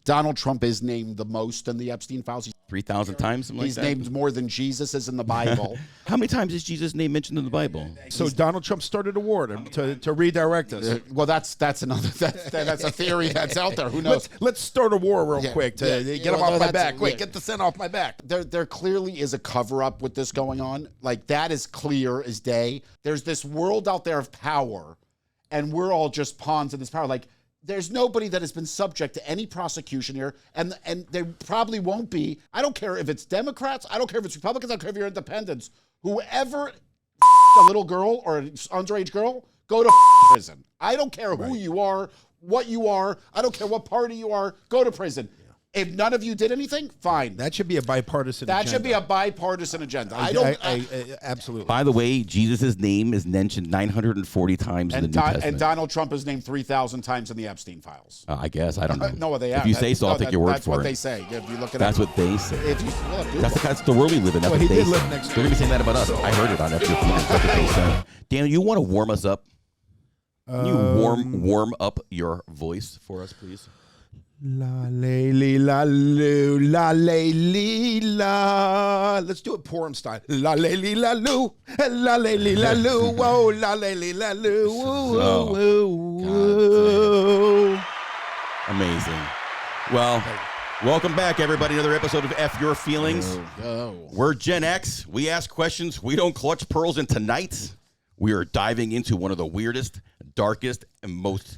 Donald Trump is named the most in the Epstein files. 3,000 times, something like that? He's named more than Jesus is in the Bible. How many times is Jesus' name mentioned in the Bible? So Donald Trump started a war to redirect us. Well, that's another that's a theory that's out there. Who knows? Let's start a war real quick to get him off my back. Wait, get the sin off my back. There clearly is a cover-up with this going on. Like, that is clear as day. There's this world out there of power, and we're all just pawns in this power. Like, there's nobody that has been subject to any prosecution here, and there probably won't be. I don't care if it's Democrats. I don't care if it's Republicans. I don't care if you're independents. Whoever a little girl or an underage girl, go to prison. I don't care who you are, what you are. I don't care what party you are. Go to prison. If none of you did anything, fine. That should be a bipartisan agenda. That should be a bipartisan agenda. Absolutely. By the way, Jesus' name is mentioned 940 times in the New Testament. And Donald Trump is named 3,000 times in the Epstein files. I guess. I don't know. No, they If have. you say so, I'll take your word for it. That's what they say. If you look at That's what they say. That's the world we live in. That's Well, what he they did live say. next They're going to be saying that about us. I heard it on FJ. That's what they say. Daniel, you want to warm us up? Can you warm up your voice for us, please? La lay lee la loo, la lay lee la. Let's do it Purim style. La lay lee la loo, la lay lee la loo, whoa, la lay lee la loo, woo, woo, woo. Amazing. Well, welcome back, everybody. Another episode of F Your Feelings. We're Gen X. We ask questions. We don't clutch pearls. And tonight, we are diving into one of the weirdest, darkest, and most,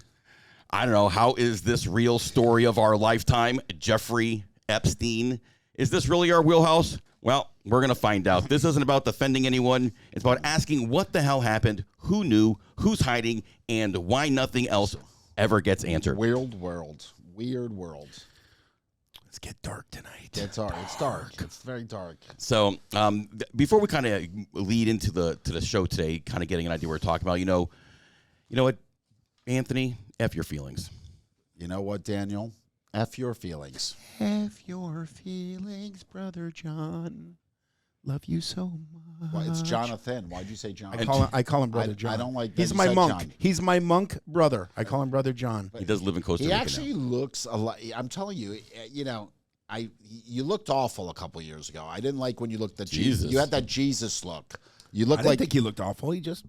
I don't know, how is this real story of our lifetime? Jeffrey Epstein. Is this really our wheelhouse? Well, we're going to find out. This isn't about defending anyone. It's about asking what the hell happened, who knew, who's hiding, and why nothing else ever gets answered. Weird world. Let's get dark tonight. It's dark. It's dark. It's very dark. So before we kind of lead into the show today, kind of getting an idea what we're talking about, you know what, Anthony? F your feelings. You know what, Daniel? F your feelings. F your feelings, Brother John. Love you so much. Well, it's Jonathan. Why'd you say John? I call him Brother John. I don't like that. He's my monk. John. He's my monk brother. I call him Brother John. He does live in Costa Rica. He actually looks a lot. I'm telling you, you looked awful a couple years ago. I didn't like when you looked at Jesus. You had that Jesus look. You looked I didn't think he looked awful. He just.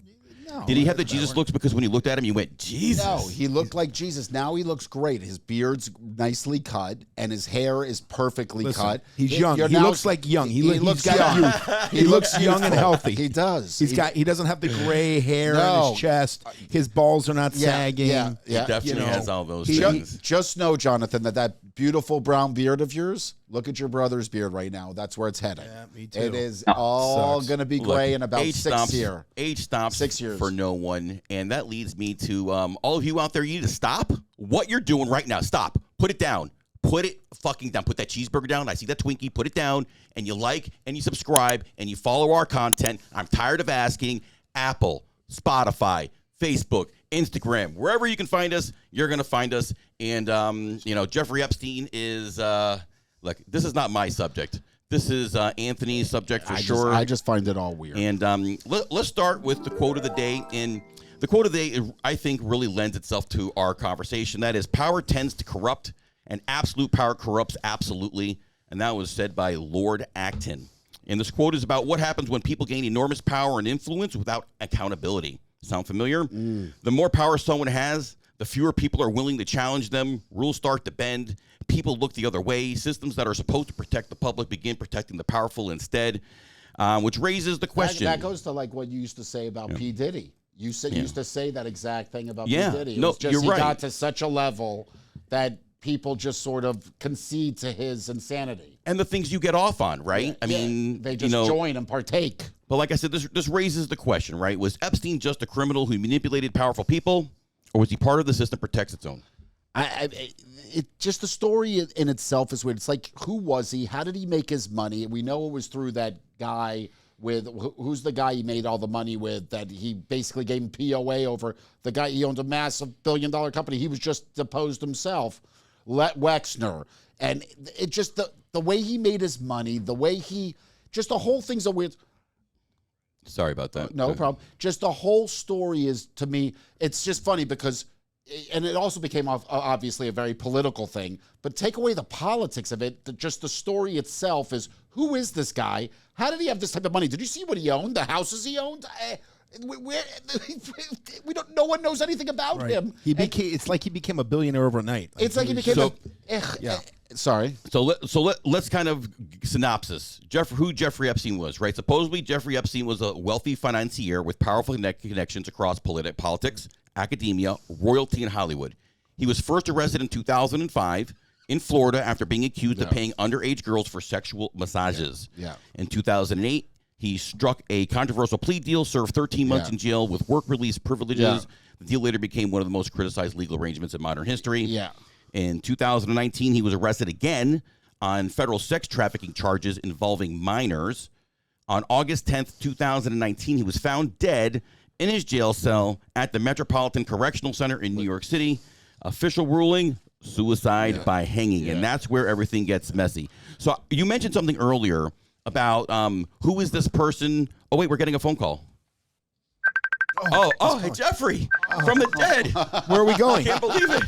No, did he have the Jesus looks because when you looked at him, you went, Jesus? No, he looked like Jesus. Now he looks great. His beard's nicely cut, and his hair is perfectly cut. He's young. He looks like young. He looks young. He looks young and healthy. He does. He doesn't have the gray hair on his chest. His balls are not sagging. Yeah. He definitely has all those things. Just know, Jonathan, that beautiful brown beard of yours, look at your brother's beard right now. That's where it's heading. Yeah, me too. It is all going to be gray in about 6 years. Age stops 6 years. For no one. And that leads me to all of you out there, you need to stop what you're doing right now. Stop. Put it down. Put it fucking down. Put that cheeseburger down. I see that Twinkie. Put it down. And you like and you subscribe and you follow our content. I'm tired of asking. Apple, Spotify, Facebook, Instagram, wherever you can find us, you're going to find us. And, Jeffrey Epstein is, look, this is not my subject. This is Anthony's subject for sure. I just find it all weird. And let's start with the quote of the day. And the quote of the day, I think, really lends itself to our conversation. That is, power tends to corrupt, and absolute power corrupts absolutely. And that was said by Lord Acton. And this quote is about what happens when people gain enormous power and influence without accountability. Sound familiar? The more power someone has, the fewer people are willing to challenge them. Rules start to bend. People look the other way. Systems that are supposed to protect the public begin protecting the powerful instead, which raises the question. That goes to like what you used to say about P. Diddy. You used to say that exact thing about P. Diddy. No, you're right. He got to such a level that people just sort of concede to his insanity. And the things you get off on, right? I mean, they just join and partake. But like I said, this raises the question, right? Was Epstein just a criminal who manipulated powerful people, or was he part of the system that protects its own? Just the story in itself is weird. It's like, who was he? How did he make his money? We know it was through that guy who's the guy he made all the money with, that he basically gave him POA over. The guy, he owned a massive billion-dollar company. He was just deposed himself, Wexner. And it just, the way he made his money, the whole thing's a weird. Sorry about that. No problem. Just the whole story is, to me, it's just funny because and it also became obviously a very political thing, but take away the politics of it, just the story itself is, who is this guy? How did he have this type of money? Did you see what he owned? The houses he owned? We don't. No one knows anything about him. It's like he became a billionaire overnight. It's like he became. Sorry. So let's kind of synopsis. Who Jeffrey Epstein was, right? Supposedly Jeffrey Epstein was a wealthy financier with powerful connections across politics, academia, royalty, and Hollywood. He was first arrested in 2005 in Florida after being accused of paying underage girls for sexual massages. In 2008. He struck a controversial plea deal, served 13 months in jail with work release privileges. The deal later became one of the most criticized legal arrangements in modern history. In 2019, he was arrested again on federal sex trafficking charges involving minors. On August 10th, 2019, he was found dead in his jail cell at the Metropolitan Correctional Center in New York City. Official ruling, suicide by hanging. And that's where everything gets messy. So you mentioned something earlier about who is this person? Oh, wait, we're getting a phone call. Hey, Jeffrey from the dead. Where are we going? I can't believe it.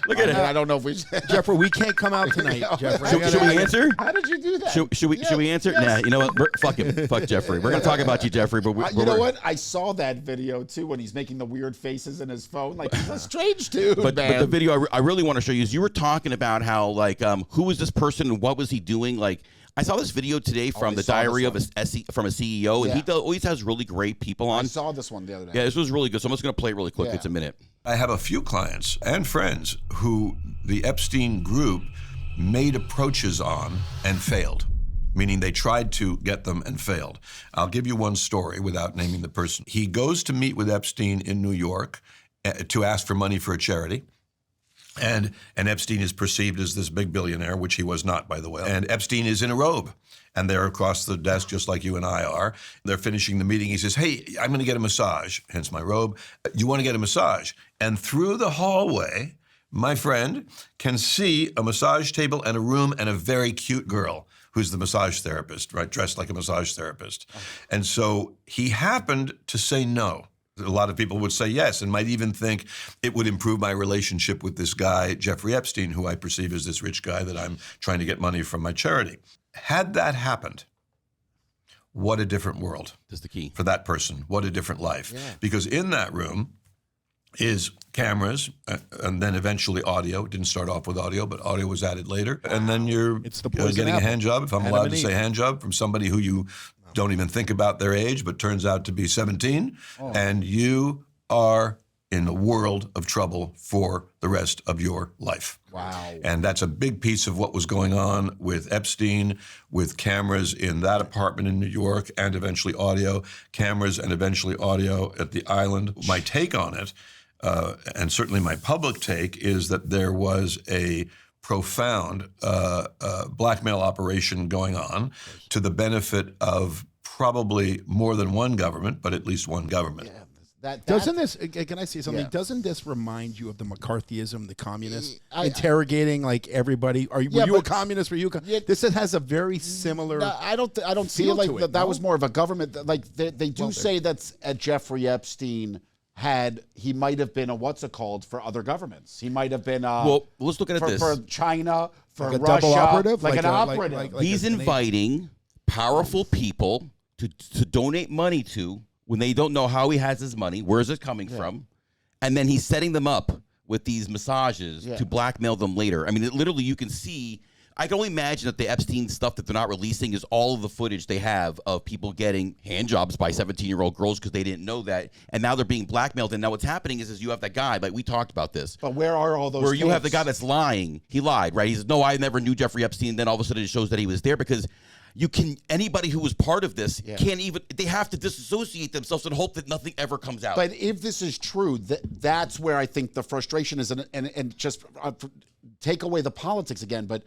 Look at it. I don't know if we... Jeffrey, we can't come out tonight, Jeffrey. Should we answer? How did you do that? Should we answer? Nah, you know what? Fuck him. Fuck Jeffrey. We're going to talk about you, Jeffrey. But you know what? I saw that video, too, when he's making the weird faces in his phone. Like, he's a strange dude, but the video I really want to show you is you were talking about how, like, who was this person and what was he doing? Like, I saw this video today from the diary of from a CEO, and he always has really great people on. I saw this one the other day. Yeah, this was really good. So I'm just going to play it really quick. It's a minute. I have a few clients and friends who the Epstein group made approaches on and failed, meaning they tried to get them and failed. I'll give you one story without naming the person. He goes to meet with Epstein in New York to ask for money for a charity. And Epstein is perceived as this big billionaire, which he was not, by the way. And Epstein is in a robe, and they're across the desk just like you and I are. They're finishing the meeting. He says, hey, I'm going to get a massage, hence my robe. You want to get a massage? And through the hallway, my friend can see a massage table and a room and a very cute girl who's the massage therapist, right, dressed like a massage therapist. And so he happened to say no. A lot of people would say yes and might even think it would improve my relationship with this guy, Jeffrey Epstein, who I perceive as this rich guy that I'm trying to get money from my charity. Had that happened, what a different world. That's the key. For that person. What a different life. Because in that room is cameras and then eventually audio. It didn't start off with audio, but audio was added later. And then you're getting a hand job, if I'm allowed to say hand job, from somebody who you don't even think about their age, but turns out to be 17, and you are in a world of trouble for the rest of your life. Wow. And that's a big piece of what was going on with Epstein, with cameras in that apartment in New York, and eventually audio, cameras and eventually audio at the island. My take on it, and certainly my public take, is that there was a profound blackmail operation going on to the benefit of probably more than one government, but at least one government. Doesn't this, can I say something? Doesn't this remind you of the McCarthyism, the communists, interrogating like everybody? Were you a communist? Were you? This has a very similar. No, I don't see it like that was more of a government. Like they do say that Jeffrey Epstein he might have been a what's it called for other governments. He might have been well, let's look at it for China, for like Russia, double operative, like an operative. He's inviting powerful people to donate money to when they don't know how he has his money, where is it coming from, and then he's setting them up with these massages to blackmail them later. I mean, literally, you can see. I can only imagine that the Epstein stuff that they're not releasing is all of the footage they have of people getting hand jobs by 17-year-old girls because they didn't know that, and now they're being blackmailed. And now what's happening is you have that guy, like we talked about this. But where are all those? Where you have the guy that's lying. He lied, right? He says, no, I never knew Jeffrey Epstein. Then all of a sudden it shows that he was there because anybody who was part of this can't even, they have to disassociate themselves and hope that nothing ever comes out. But if this is true, that's where I think the frustration is, and just take away the politics again, but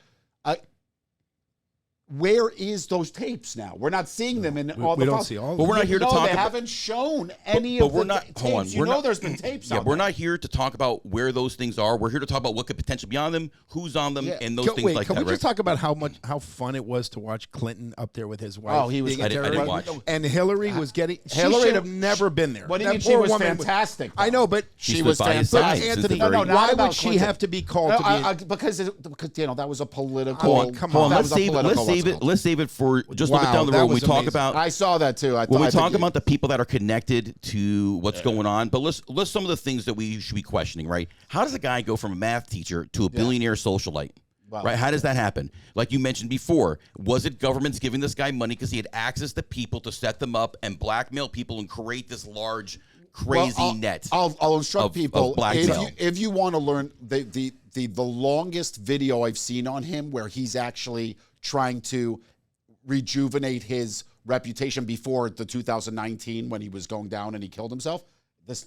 where is those tapes now? We're not seeing them in all the we don't files. see all of But them. we're not here to No, talk they about. haven't shown any But of we're the not. tapes. Hold on. You We're know not, there's been tapes Yeah, out we're there. not here to talk about where those things are. We're here to talk about what could potentially be on them, who's on them, Yeah. and those things like can that. we just right? talk about how fun it was to watch Clinton up there with his wife? Oh, he was. being a I didn't terrorist? watch. And Hillary was getting. Hillary- She should have never been there. What do you That mean? She poor was woman fantastic. I know, but She stood was by his fantastic. side since Anthony, the very not why about would she Clinton. have to be called to be? Because that was a political. Come on, come on. that Let's was a save it. Let's political, save what's it. called. Let's save it for just a little bit Wow, down the that road. When we was talk amazing. about I saw that too. when we talk about the people that are connected to what's going on, but let's some of the things that we should be questioning, right? How does a guy go from a math teacher to a billionaire socialite? Wow. Right? How does that happen? Like you mentioned before, was it governments giving this guy money because he had access to people to set them up and blackmail people and create this large, crazy net? I'll instruct of people blackmail. if you want to learn the longest video I've seen on him where he's actually trying to rejuvenate his reputation before the 2019 when he was going down and he killed himself.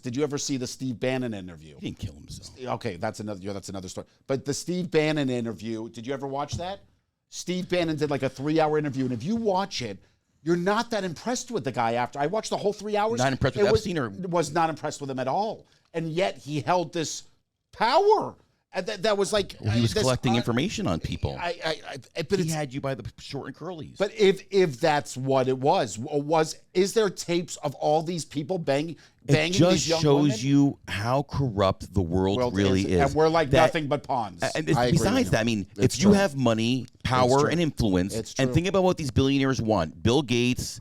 Did you ever see the Steve Bannon interview? He didn't kill himself. Okay, that's another story. But the Steve Bannon interview, did you ever watch that? Steve Bannon did like a 3-hour interview, and if you watch it, you're not that impressed with the guy after. I watched the whole 3 hours. Not impressed with Epstein, or was not impressed with him at all. And yet he held this power. And that was like he was collecting information on people. But He had you by the short and curlies. But if that's what it was, is there tapes of all these people banging it just these young shows women? you how corrupt the world really is. And we're like That- nothing but pawns. And I agree besides with that, I you. mean, It's if you true. have money, power, true. and influence, It's and true. think about what these billionaires want. Bill Gates,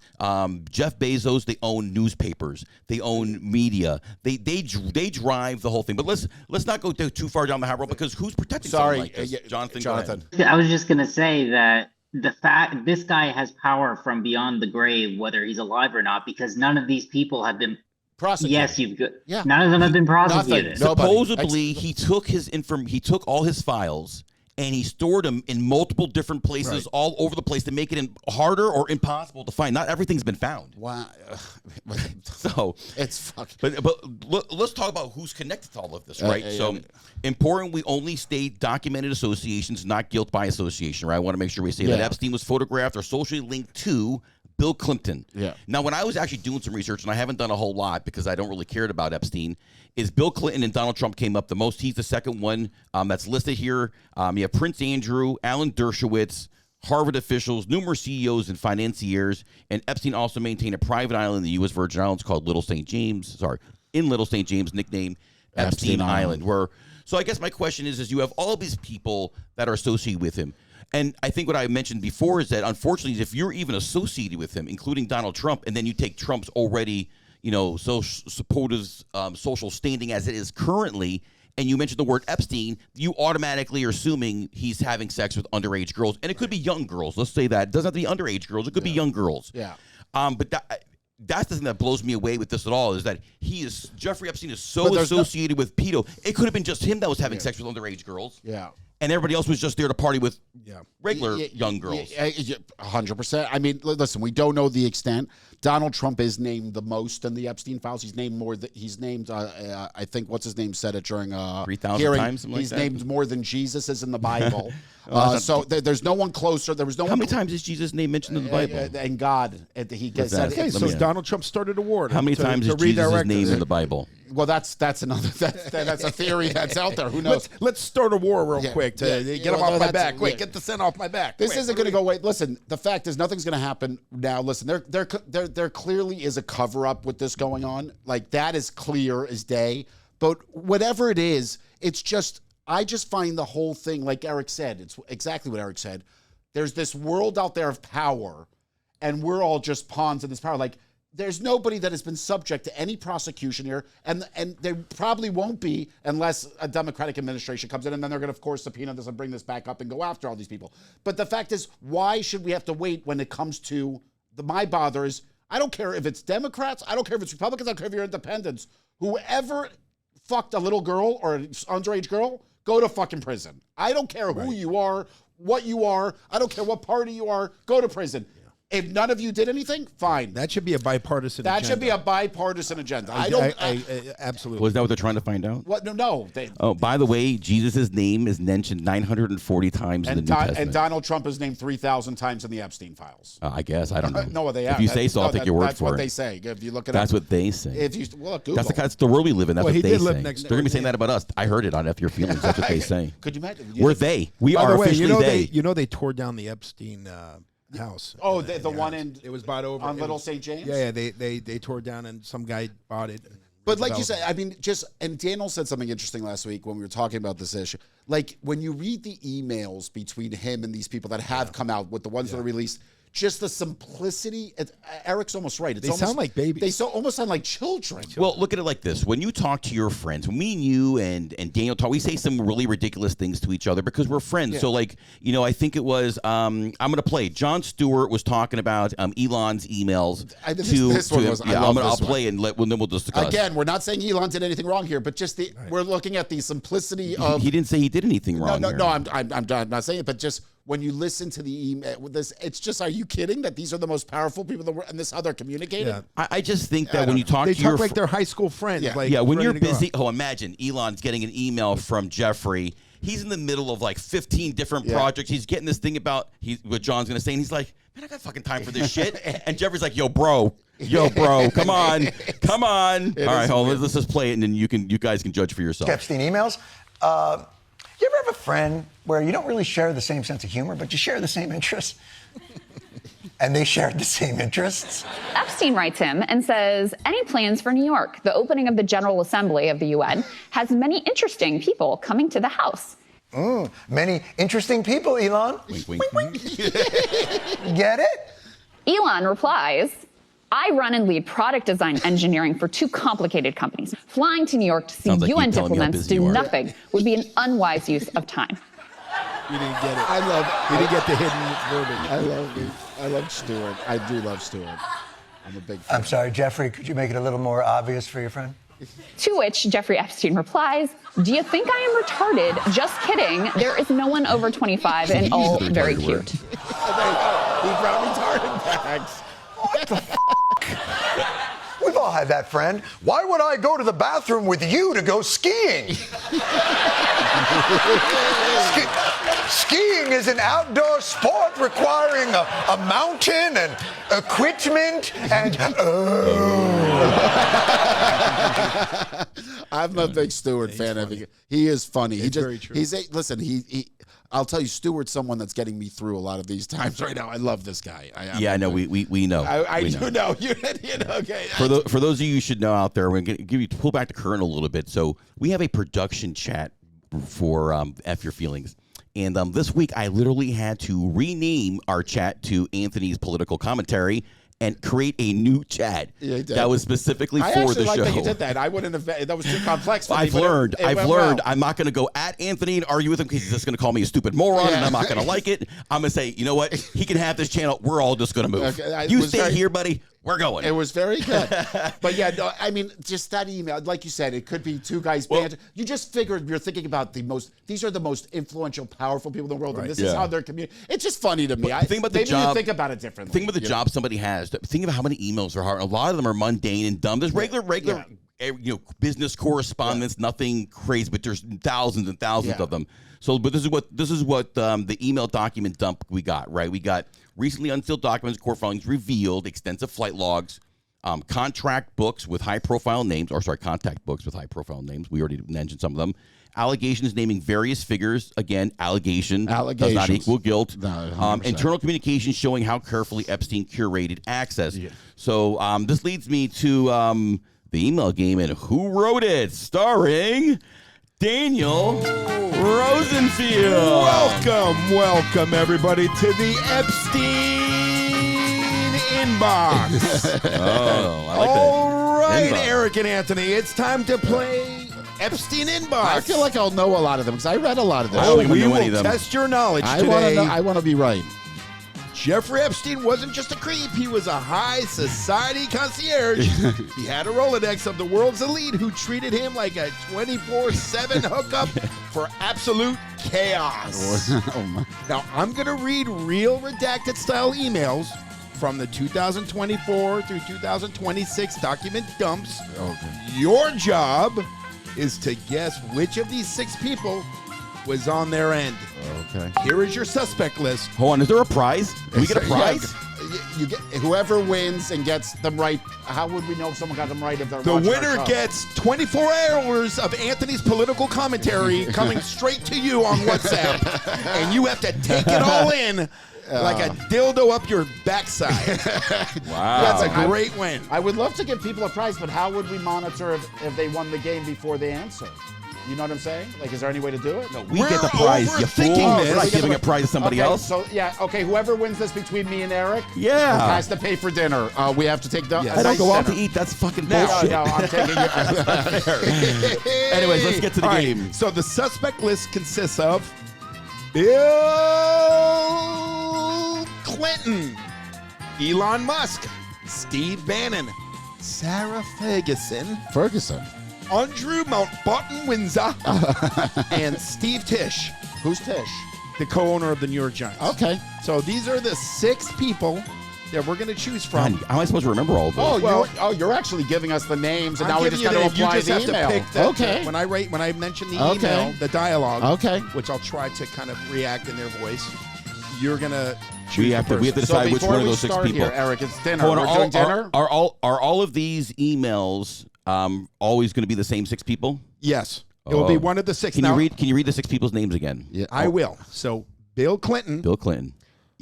Jeff Bezos, they own newspapers, they own media, they drive the whole thing. But let's not go too far down the high road because who's protecting someone like this? Jonathan. Go ahead. I was just gonna say that the fact this guy has power from beyond the grave, whether he's alive or not, because none of these people have been. Prosecuted. Yes, Yeah. None of them have been prosecuted. No. Nobody. Supposedly, he took he took all his files and he stored them in multiple different places all over the place to make it harder or impossible to find. Not everything's been found. Wow. So It's fucking. But let's talk about who's connected to all of this, right? So important, we only state documented associations, not guilt by association, right? I want to make sure we say that Epstein was photographed or socially linked to Bill Clinton. Yeah. Now, when I was actually doing some research, and I haven't done a whole lot because I don't really care about Epstein, is Bill Clinton and Donald Trump came up the most. He's the second one that's listed here. You have Prince Andrew, Alan Dershowitz, Harvard officials, numerous CEOs and financiers, and Epstein also maintained a private island in the U.S. Virgin Islands called Little St. James. In Little St. James, nicknamed Epstein Island. So I guess my question is you have all these people that are associated with him. And I think what I mentioned before is that, unfortunately, if you're even associated with him, including Donald Trump, and then you take Trump's already, supportive social standing as it is currently, and you mentioned the word Epstein, you automatically are assuming he's having sex with underage girls. And it could be young girls. Let's say that. It doesn't have to be underage girls. It could be young girls. Yeah. But that's the thing that blows me away with this at all is that Jeffrey Epstein is so associated with pedo. It could have been just him that was having sex with underage girls. Yeah. And everybody else was just there to party with regular young girls. 100%. I mean, listen, we don't know the extent. Donald Trump is named the most in the Epstein files. He's named more. He's named. I think what's his name said it during 3,000 hearing. times. Something He's like that? named more than Jesus is in the Bible. So there's no one closer. There was no How one. many times is Jesus' name mentioned in the Bible? And God, he gets that? said. Okay, so me- Donald Trump started a war. How many times is Jesus' name in the Bible? Well, that's another. That's a theory that's out there. Who knows? Let's start a war real quick to get him off my back. Quick, yeah. get the scent off my back. This quick. isn't going to go away. Listen, the fact is nothing's going to happen now. Listen, there clearly is a cover up with this going on. Like that is clear as day. But whatever it is, it's just I just find the whole thing, like Eric said, it's exactly what Eric said. There's this world out there of power, and we're all just pawns in this power. Like there's nobody that has been subject to any prosecution here, and there probably won't be unless a Democratic administration comes in, and then they're going to, of course, subpoena this and bring this back up and go after all these people. But the fact is, why should we have to wait when it comes to my bother is, I don't care if it's Democrats, I don't care if it's Republicans, I don't care if you're independents. Whoever fucked a little girl or an underage girl, go to fucking prison. I don't care who you are, what you are. I don't care what party you are. Go to prison. If none of you did anything, fine. That should be a bipartisan That agenda. should be a bipartisan agenda. Absolutely. Was that what they're trying to find out? What? No. Oh, by the way, Jesus' name is mentioned 940 times in the New Testament. And Donald Trump is named 3,000 times in the Epstein files. I guess. I don't know. No, they have. If you say so, I'll take your word for it. That's what they say. If you look it up. That's what they say. If you look, Google. That's the world we live in. That's what they say. They're going to be saying that about us. I heard it on F Your Feelings. That's what they say. Could you imagine? We're they. We By are the way, officially they. They tore down the Epstein house. Oh, the one in it was bought over on Little St. James. Yeah, they tore it down and some guy bought it. But like you said, I mean, and Daniel said something interesting last week when we were talking about this issue. Like when you read the emails between him and these people that have come out with the ones that are released, just the simplicity. Eric's almost right. They sound like babies. They almost sound like children. Well, look at it like this. When you talk to your friends, when me and you and Daniel talk, we say some really ridiculous things to each other because we're friends. Yeah. So, like, I think it was, I'm going to play. Jon Stewart was talking about Elon's emails. I'll play it and then we'll discuss. Again, we're not saying Elon did anything wrong here, but just we're looking at the simplicity of. He didn't say he did anything wrong. No, I'm not saying it, but just. When you listen to the email with this, it's just, are you kidding that these are the most powerful people in the world and this is how they're communicating? Yeah. I just think that when you talk to your like they're high school friends. Yeah, when you're busy. Oh, imagine Elon's getting an email from Jeffrey. He's in the middle of like 15 different projects. He's getting this thing about what John's going to say. And he's like, man, I got fucking time for this shit. And Jeffrey's like, yo, bro, come on. All right, hold on. Let's just play it and then you guys can judge for yourself. Epstein emails. You ever have a friend where you don't really share the same sense of humor, but you share the same interests? And they shared the same interests? Epstein writes him and says, any plans for New York? The opening of the General Assembly of the UN has many interesting people coming to the House. Many interesting people, Elon. Wink, wink. Get it? Elon replies, I run and lead product design engineering for 2 complicated companies. Flying to New York to see UN diplomats do nothing would be an unwise use of time. You didn't get it. You didn't get the hidden verbiage. I love Stewart. I do love Stewart. I'm a big fan. I'm sorry, Jeffrey, could you make it a little more obvious for your friend? To which Jeffrey Epstein replies, do you think I am retarded? Just kidding. There is no one over 25 and all very cute. He brought retarded bags. What the f***? We've all had that friend. Why would I go to the bathroom with you to go skiing? Skiing is an outdoor sport requiring a mountain and equipment and... I'm a big Stewart fan. He is funny. It's very true. Listen, I'll tell you, Stewart's someone that's getting me through a lot of these times right now. I love this guy. I know. We know. I do know. You know. Okay. For those of you who should know out there, we're going to give you pull back the curtain a little bit. So we have a production chat for F Your Feelings. And this week, I literally had to rename our chat to Anthony's Political Commentary and create a new chat that was specifically for the show. I actually like that you did that. I wouldn't have. That was too complex for me. I've learned. I'm not going to go at Anthony and argue with him because he's just going to call me a stupid moron, and I'm not going to like it. I'm going to say, you know what? He can have this channel. We're all just going to move. Okay, you stay here, buddy. We're going. It was very good. But yeah, no, I mean, just that email, like you said, it could be 2 guys banter. You just figured you're thinking about these are the most influential, powerful people in the world, and this is how they're communicating. It's just funny to me. Think about the maybe job. You think about it differently. Think about the job somebody has. Think about how many emails are hard. A lot of them are mundane and dumb. There's regular business correspondence, nothing crazy, but there's thousands and thousands of them. So, but this is what the email document dump we got, right? We got recently unsealed documents, core filings revealed, extensive flight logs, contract books with high-profile names, contact books with high-profile names. We already mentioned some of them. Allegations naming various figures. Again, allegation does not equal guilt. No, internal communications showing how carefully Epstein curated access. Yeah. So this leads me to the email game and who wrote it, starring Daniel Rosenfield. Welcome, everybody, to the Epstein inbox. I like that. All right, Inbox. Eric and Anthony, it's time to play Epstein inbox. I feel like I'll know a lot of them because I read a lot of this. I don't even we know will any of them. test your knowledge today. I want to be right. Jeffrey Epstein wasn't just a creep. He was a high society concierge. He had a Rolodex of the world's elite who treated him like a 24/7 hookup for absolute chaos. Oh my. Now, I'm going to read real redacted style emails from the 2024 through 2026 document dumps. Okay. Your job is to guess which of these 6 people was on their end. Okay. Here is your suspect list. Hold on, is there a prize? Do we get a prize? You get whoever wins and gets them right. How would we know if someone got them right if they're The watching our winner show? gets 24 hours of Anthony's political commentary coming straight to you on WhatsApp, and you have to take it all in like a dildo up your backside. Wow. That's a great win. I would love to give people a prize, but how would we monitor if they won the game before they answer? You know what I'm saying? Like, is there any way to do it? No, We get the prize, you fool. overthinking this. We're not giving a prize to somebody okay, else. So, okay, whoever wins this between me and Eric has to pay for dinner. We have to take the Yes. I don't go out to dinner. eat. That's fucking No, bullshit. no, I'm taking you. Anyways, let's get to the All right, game. so the suspect list consists of Bill Clinton, Elon Musk, Steve Bannon, Sarah Ferguson, Andrew Mountbatten Windsor, and Steve Tisch, Who's Tish? the co-owner of the New York Giants. Okay. So these are the 6 people that we're going to choose from. Man, how am I supposed to remember all of those? You're actually giving us the names, and I'm now we giving just got you to the- apply you just the have email. to pick that. Okay. When I mention the Okay. email, the dialogue, Okay. which I'll try to kind of react in their voice, you're going to choose We have the to person. decide which before one of we those 6 start people. here, Eric, it's dinner. Hold on, We're doing dinner? Are all of these emails always going to be the same 6 people? Yes. It will be Oh. one of the 6. Can Now, you read the 6 people's names again? Yeah. I will. So Bill Clinton, Bill Clinton,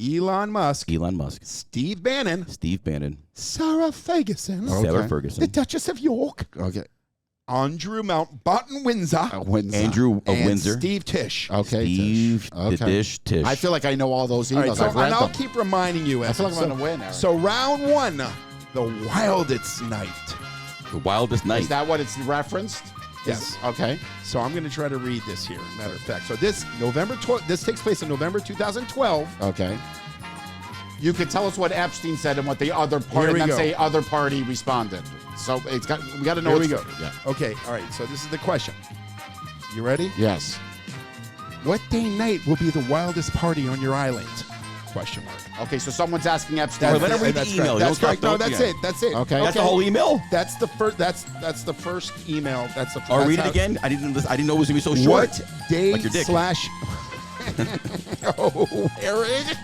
Elon Musk, Elon Musk, Steve Bannon, Steve Bannon, Sarah Ferguson, Sarah the Ferguson, Duchess of York, Okay. Andrew Mountbatten Windsor, Andrew of and Windsor, Steve Tisch. Okay. Steve Tish. the Dish Tish. I feel like I know all those All emails. right, so, I've read and I'll them. keep reminding you. I feel like I'm so, going to win, Eric. So round 1, the wildest night. the wildest night. Is that what it's referenced? Yes. Okay. So I'm going to try to read this here. Matter of fact, so this this takes place in November 2012. Okay. You could tell us what Epstein said and what the other Here party, we and then go. say other party responded. So we got to know. Here we what's- go. Yeah. Okay. All right. So this is the question. You ready? Yes. What day and night will be the wildest party on your island? Question mark. Okay. So someone's asking Epstein. Let him read the That's email. correct. Don't That's correct. No, stop- that's yeah. it. That's it. Okay. That's the whole email. That's the first. That's the first email. That's the. Or that's read it how- again. I didn't know it was going to be so short. What day Like your dick. slash? Oh, Eric.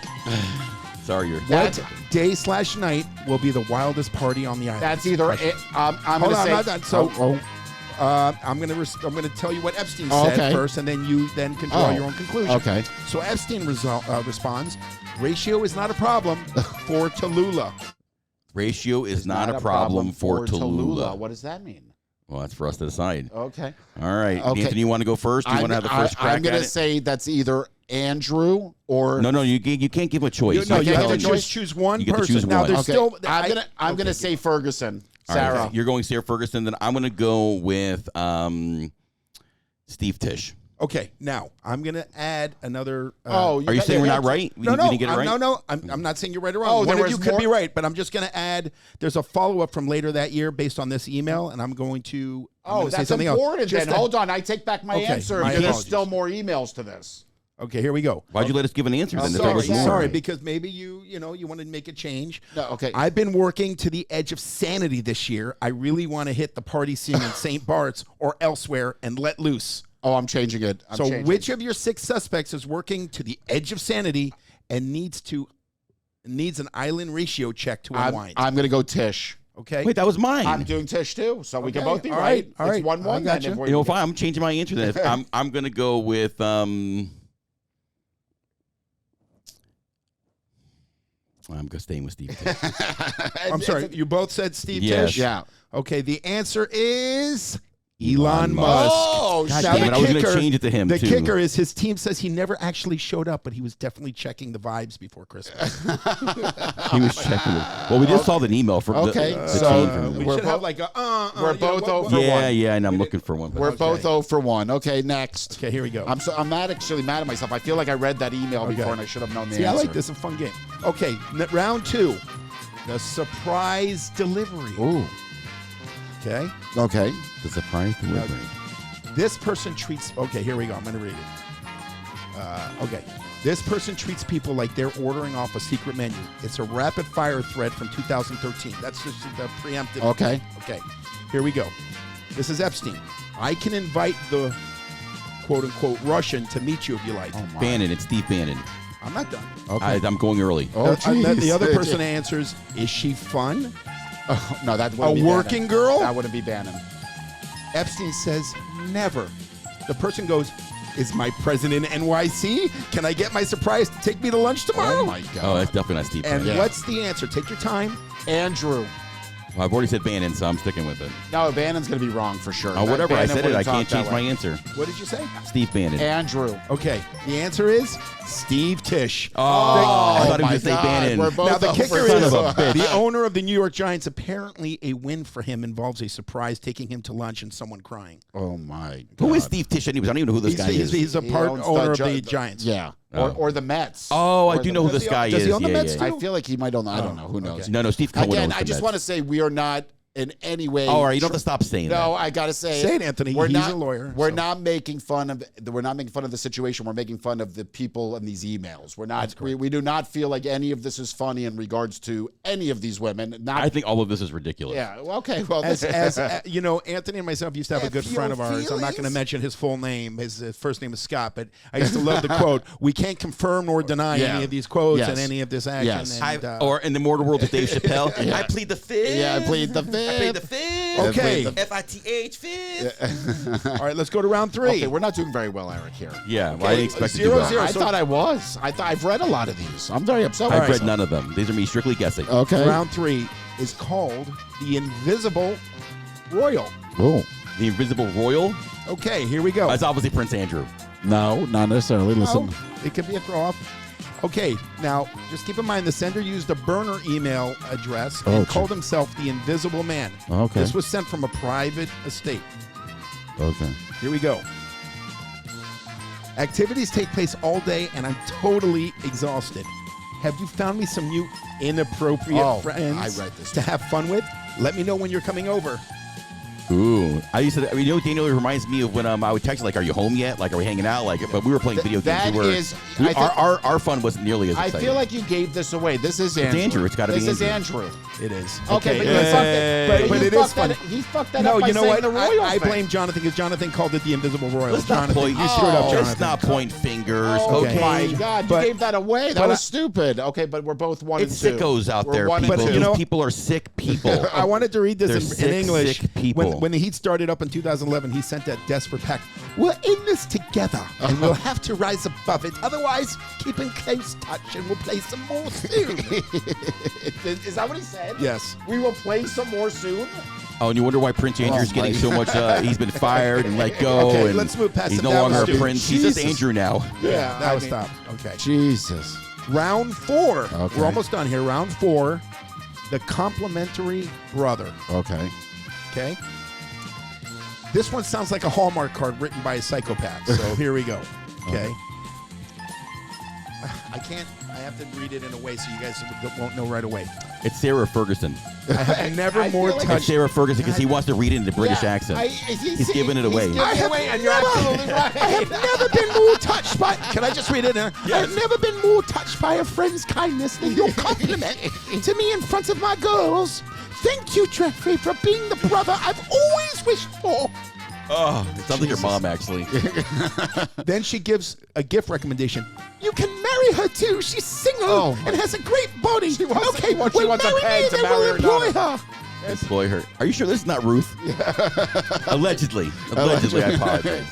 Sorry, you're. What day slash night will be the wildest party on the island? That's either. I'm Hold going to on, say. I'm not done. So, Oh, I'm gonna tell you what Epstein Oh, said okay. first, and then you can draw Oh, your own conclusion. okay. So Epstein responds, ratio is not a problem for Tallulah. Ratio is not a problem for Tallulah. What does that mean? Well, that's for us to decide. Okay. All right, Okay. Anthony, you want to go first? Do you want to have the first crack I'm going at to it? say that's either Andrew or. No, you can't give him a choice. No, I you can't have to give a choice? choose one You get to person. choose Now one. there's Okay. still. I'm gonna say Ferguson. All right, Sarah. you're going Sarah Ferguson. Then I'm going to go with Steve Tisch. Okay, now I'm gonna add another. Oh, Are you saying we're not right? We No, didn't get it right? no. I'm not saying you're right or wrong. Oh, One there of you was could be more? right, but I'm just going to add. There's a follow up from later that year based on this email, and I'm going to. I'm Oh, gonna say that's something important. else. Then Just to- hold on, I take back my Okay, answer. my Because there's apologies. still more emails to this. Okay, here we go. Why'd you let us give an answer then? if there was more? Sorry, because maybe you wanted to make a change. No, okay. I've been working to the edge of sanity this year. I really want to hit the party scene in St. Bart's or elsewhere and let loose. Oh, I'm changing it. I'm So changing. which of your 6 suspects is working to the edge of sanity and needs an island ratio check to unwind? I'm going to go Tish. Okay. Wait, that was mine. I'm doing Tish too, so we can Okay, both be all right. right, all right. It's 1-1 I got then. you. if we're- You know, fine. I'm changing my answer then. I'm going to go with I'm staying with Steve Tisch. I'm sorry. You both said Steve Yes. Tisch? Yeah. Okay, the answer is Elon Musk. Oh, God Now, damn it, the I was going to kicker- change it to him, The too. kicker is his team says he never actually showed up, but he was definitely checking the vibes before Christmas. He was checking it. Well, we just saw the email from Okay, the so chain from we We're should both- have like a we're both over yeah, one. yeah, and I'm looking for one. We're both 0 for 1. Okay, next. Okay, here we go. I'm not actually mad at myself. I feel like I read that email before and I should have known the See, answer. I like this. A fun game. Okay, round 2. The surprise delivery. Ooh. Okay. Okay. The surprise delivery. This person treats. Okay, here we go. I'm going to read it. Okay. This person treats people like they're ordering off a secret menu. It's a rapid-fire thread from 2013. That's just the preemptive. Okay. Okay. Here we go. This is Epstein. I can invite the quote-unquote Russian to meet you if you like. Bannon. It's Steve Bannon. I'm not done. Okay. I'm going early. Oh, The other person answers, is she fun? No, that A wouldn't be working Bannon. girl? That wouldn't be Bannon. Epstein says, never. The person goes, is my president NYC? Can I get my surprise to take me to lunch tomorrow? Oh, my God. Oh, that's definitely not Steve And Bannon. what's the answer? Take your time. Andrew. Well, I've already said Bannon, so I'm sticking with it. No, Bannon's going to be wrong for sure. Oh, whatever. I Bannon said it. I wouldn't can't talk change that my way. answer. What did you say? Steve Bannon. Andrew. Okay. The answer is Steve Tisch. Oh, I thought he was going my to say God. Bannon. We're both Now, the up kicker for is son of a bitch. the owner of the New York Giants, apparently a win for him involves a surprise taking him to lunch and someone crying. Oh, my God. Who is Steve Tisch anyways? I don't even know who this guy is. He's a He part owns owner of Gi- the Giants. Yeah. Oh. Or the Mets. Oh, I Or do the know who Mets. this guy does is. he own the Yeah, Mets yeah. too? I feel like he might own. I don't know. Who knows? okay. No, Steve Cohen Again, owns I the just Mets. want to say we are not in any way. Oh, all right. You don't have to stop saying that. No, I gotta say. Say it, Anthony. We're He's not, a lawyer, We're so. not making fun of. We're not making fun of the situation. We're making fun of the people in these emails. We're not. We do not feel like any of this is funny in regards to any of these women. Not. I think all of this is ridiculous. Yeah. Well, okay. Well, As you know, Anthony and myself used to have a good Have friend your of ours. I'm not going to feelings? mention his full name. His first name is Scott, but I used to love the quote, we can't confirm nor deny Yeah. any of these quotes Yes. and any of this action. Yes. And, Or in the mortal world of Dave Chappelle, I plead the fifth. yeah. I plead the fifth. I plead the fifth. Okay. FITH fifth. all right, let's go to round 3. Okay, we're not doing very well, Eric. Here. Yeah, well, I didn't expect to do 0-0. that. I so- thought I was. I've read a lot of these. I'm very upset. I've with read myself. none of them. These are me strictly guessing. Okay. Round 3 is called the Invisible Royal. Oh. The Invisible Royal. Okay, here we go. That's obviously Prince Andrew. No, not necessarily. Listen. No, it could be a throw-off. Okay, now, just keep in mind, the sender used a burner email address and called himself the Invisible Man. Okay. This was sent from a private estate. Okay. Here we go. Activities take place all day, and I'm totally exhausted. Have you found me some new inappropriate friends I read this. to have fun with? Let me know when you're coming over. Ooh, I used to. I mean, you know, Daniel, it reminds me of when I would text you, like, "Are you home yet?" Like, "Are we hanging out?" Like, but we were playing video games. that We were, is- we- I think- our fun wasn't nearly as I exciting. feel like you gave this away. This is Andrew. Andrew. It's gotta be This is Andrew. Andrew. It is. Okay, but, uh, you fucked it, but you it is fucked funny. that, he fucked that No, up by you know saying what? the royal I thing. blame Jonathan because Jonathan called it the Invisible Royal. Let's not Jonathan, point. you screwed up, Jonathan. Let's not point fingers. Oh okay. my God! You But- gave that away. That but was I- stupid. Okay, but we're both one It's and two. sickos out We're there, one and people. two. you know- These people are sick people. I wanted to read They're this in sick, English. sick people. When the Heat started up in 2011, he sent that desperate pack. We're in this together, and we'll have to rise above it. Otherwise, keep in close touch, and we'll play some more soon. Is that what he said? Yes. We will play some more soon. Oh, and you wonder why Prince Andrew's my getting so much. He's been fired and let go. Okay, and let's move past He's him. no That longer was a stupid. prince. He's just Jesus. Andrew now. Yeah, That was stop. Okay. Jesus. Round 4. Okay. We're almost done here. Round 4. The complimentary brother. Okay. Okay. This one sounds like a Hallmark card written by a psychopath. So here we go. Okay. I can't. I have to read it in a way so you guys won't know right away. It's Sarah Ferguson. I have never I more feel like It's touched. Sarah Ferguson because he wants to read it in the British Yeah, accent. he's giving it away. He's giving it away, and you're absolutely right. I have never been more touched by. Can I just read it? I've never been more touched by a friend's kindness than your compliment to me in front of my girls. Thank you, Jeffrey, for being the brother I've always wished for. Oh, it sounds like your mom, actually. Then she gives a gift recommendation. You can marry her too. She's single and has a great body. She wants okay, a well, peg marry me, to then marry we'll her employ daughter. her. Employ her. Are you sure this is not Ruth? Allegedly. Allegedly, I apologize.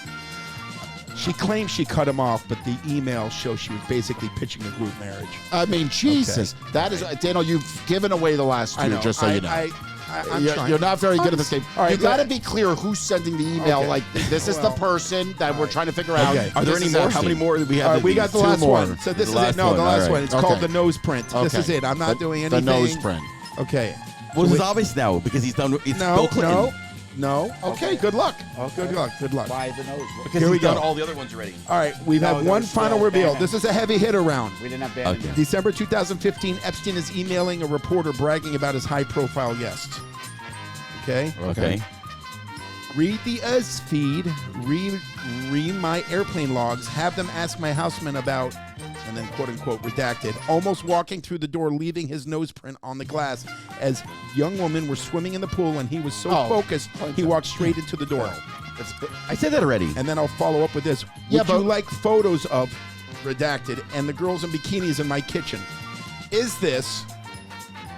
She claims she cut him off, but the email shows she was basically pitching a group marriage. I mean, Jesus. That is, Daniel, you've given away the last two, just so you know. I'm trying. You're not very good at this game. All right, you got to be clear who's sending the email. Okay. Like, this is the person that we're trying to figure out. Okay. Are there This any is more? Epstein. How many more do we have? All right, of we these? got the Two last more. one. So this The is it. last No, the one. last All one. right. It's Okay. called the nose print. This Okay. is it. I'm not doing anything. The nose print. Okay. Well, this is obvious now because he's done. It's No, Bill Clinton. no. Okay, good luck. Okay. Good luck. Good luck. By the nose. Because Here we he's done go. all the other ones already. All right, we have one there's final still reveal. Bannon. This is a heavy hitter round. We didn't have Bannon Okay. yet. December 2015, Epstein is emailing a reporter bragging about his high-profile guest. Okay? Okay. Read the US feed, read my airplane logs, have them ask my houseman about and then quote unquote redacted, almost walking through the door, leaving his nose print on the glass as young women were swimming in the pool, and he was so focused, he walked straight into the door. I said that already. And then I'll follow up with this. Would you like photos of redacted and the girls in bikinis in my kitchen? Is this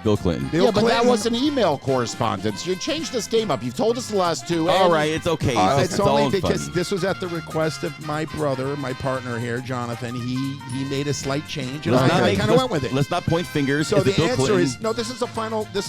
Bill Clinton? But that was an email correspondence. You changed this game up. You've told us the last two. All right, it's okay. It's only because this was at the request of my brother, my partner here, Jonathan. He made a slight change, and I kind of went with it. Let's not point fingers. So the answer is no. This is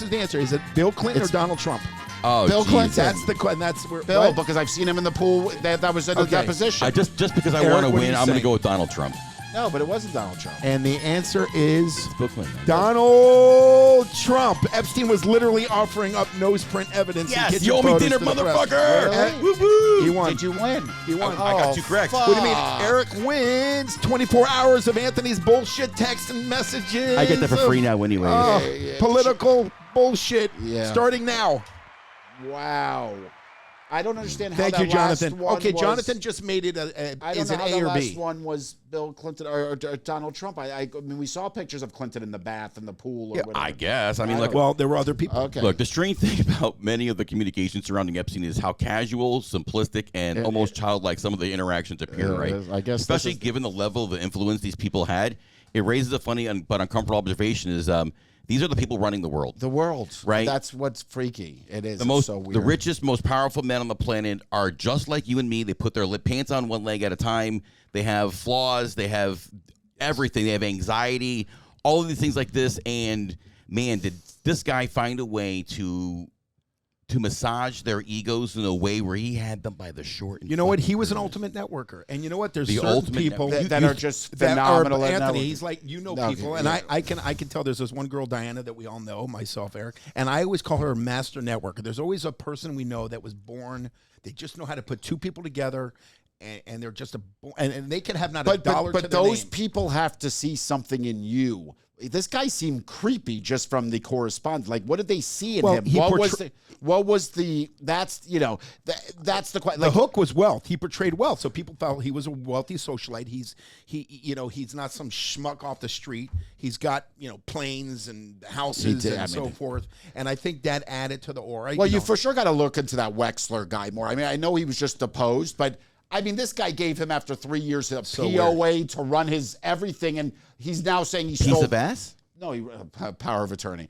the answer. Is it Bill Clinton or Donald Trump? Oh, Bill Clinton. That's where Bill, because I've seen him in the pool. That was in the deposition. Just because I want to win, I'm going to go with Donald Trump. No, but it wasn't Donald Trump. And the answer is Bill Clinton. Donald Trump. Epstein was literally offering up nose print evidence. Yes, you owe me dinner, motherfucker. Really? He won. Did you win? He won. I got you correct. Fuck. What do you mean? Eric wins 24 hours of Anthony's bullshit text and messages. I get that for free now anyway. Political bullshit starting now. Wow. I don't understand how Thank that you, Jonathan. last one Okay, was, Jonathan just made it is an A or B. Last one was Bill Clinton or Donald Trump. I mean, we saw pictures of Clinton in the bath in the pool. Or whatever. I guess. I mean, Well, there were other people. Okay. Look, the strange thing about many of the communication surrounding Epstein is how casual, simplistic, and almost childlike some of the interactions appear, right? I guess especially given the level of the influence these people had, it raises a funny but uncomfortable observation is these are the people running the world. The world. Right? That's what's freaky. It is. It's so weird. The richest, most powerful men on the planet are just like you and me. They put their pants on one leg at a time. They have flaws. They have everything. They have anxiety, all of these things like this. And, man, did this guy find a way to massage their egos in a way where he had them by the short and You know what? He was an ultimate networker. And you know what? There's The certain ultimate people that are just phenomenal at Anthony, networking. he's like, No, people. And I can tell there's this one girl, Diana, that we all know, myself, Eric. And I always call her a master networker. There's always a person we know that was born. They just know how to put two people together. And they're just and they can have not a dollar to but their those name. people have to see something in you. This guy seemed creepy just from the correspondence. Like, what did they see in him? What was the? That's that's the question. The hook was wealth. He portrayed wealth, so people thought he was a wealthy socialite. He's not some schmuck off the street. He's got planes and houses and so forth. And I think that added to the aura. Well, you for sure got to look into that Wexler guy more. I mean, I know he was just deposed, but I mean, this guy gave him after 3 years of POA to run his everything, and he's now saying he stole. Piece of ass? No, power of attorney.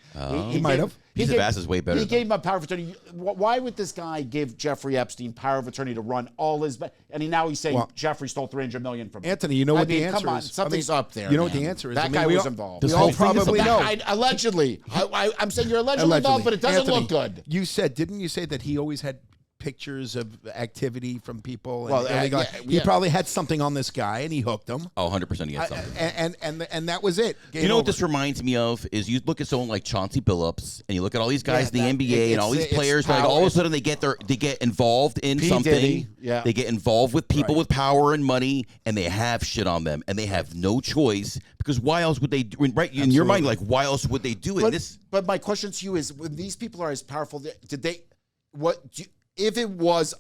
He might have. Piece of ass is way better. He gave him a power of attorney. Why would this guy give Jeffrey Epstein power of attorney to run all his? And now he's saying Jeffrey stole $300 million from him. Anthony, you know what the answer come on, is? Something's up there. You know what the answer is? That guy was involved. We all probably know. Allegedly. I'm saying you're allegedly involved, but it doesn't look good. Didn't you say that he always had pictures of activity from people? Well, he probably had something on this guy, and he hooked him. Oh, 100% he had something. And that was it. You know what this reminds me of is you look at someone like Chauncey Billups, and you look at all these guys in the NBA and all these players. Like all of a sudden they get involved in something. Diddy, yeah. They get involved with people with power and money, and they have shit on them, and they have no choice because why else would they? Right in your mind, like why else would they do it? But my question to you is: when these people are as powerful, did they? If it was,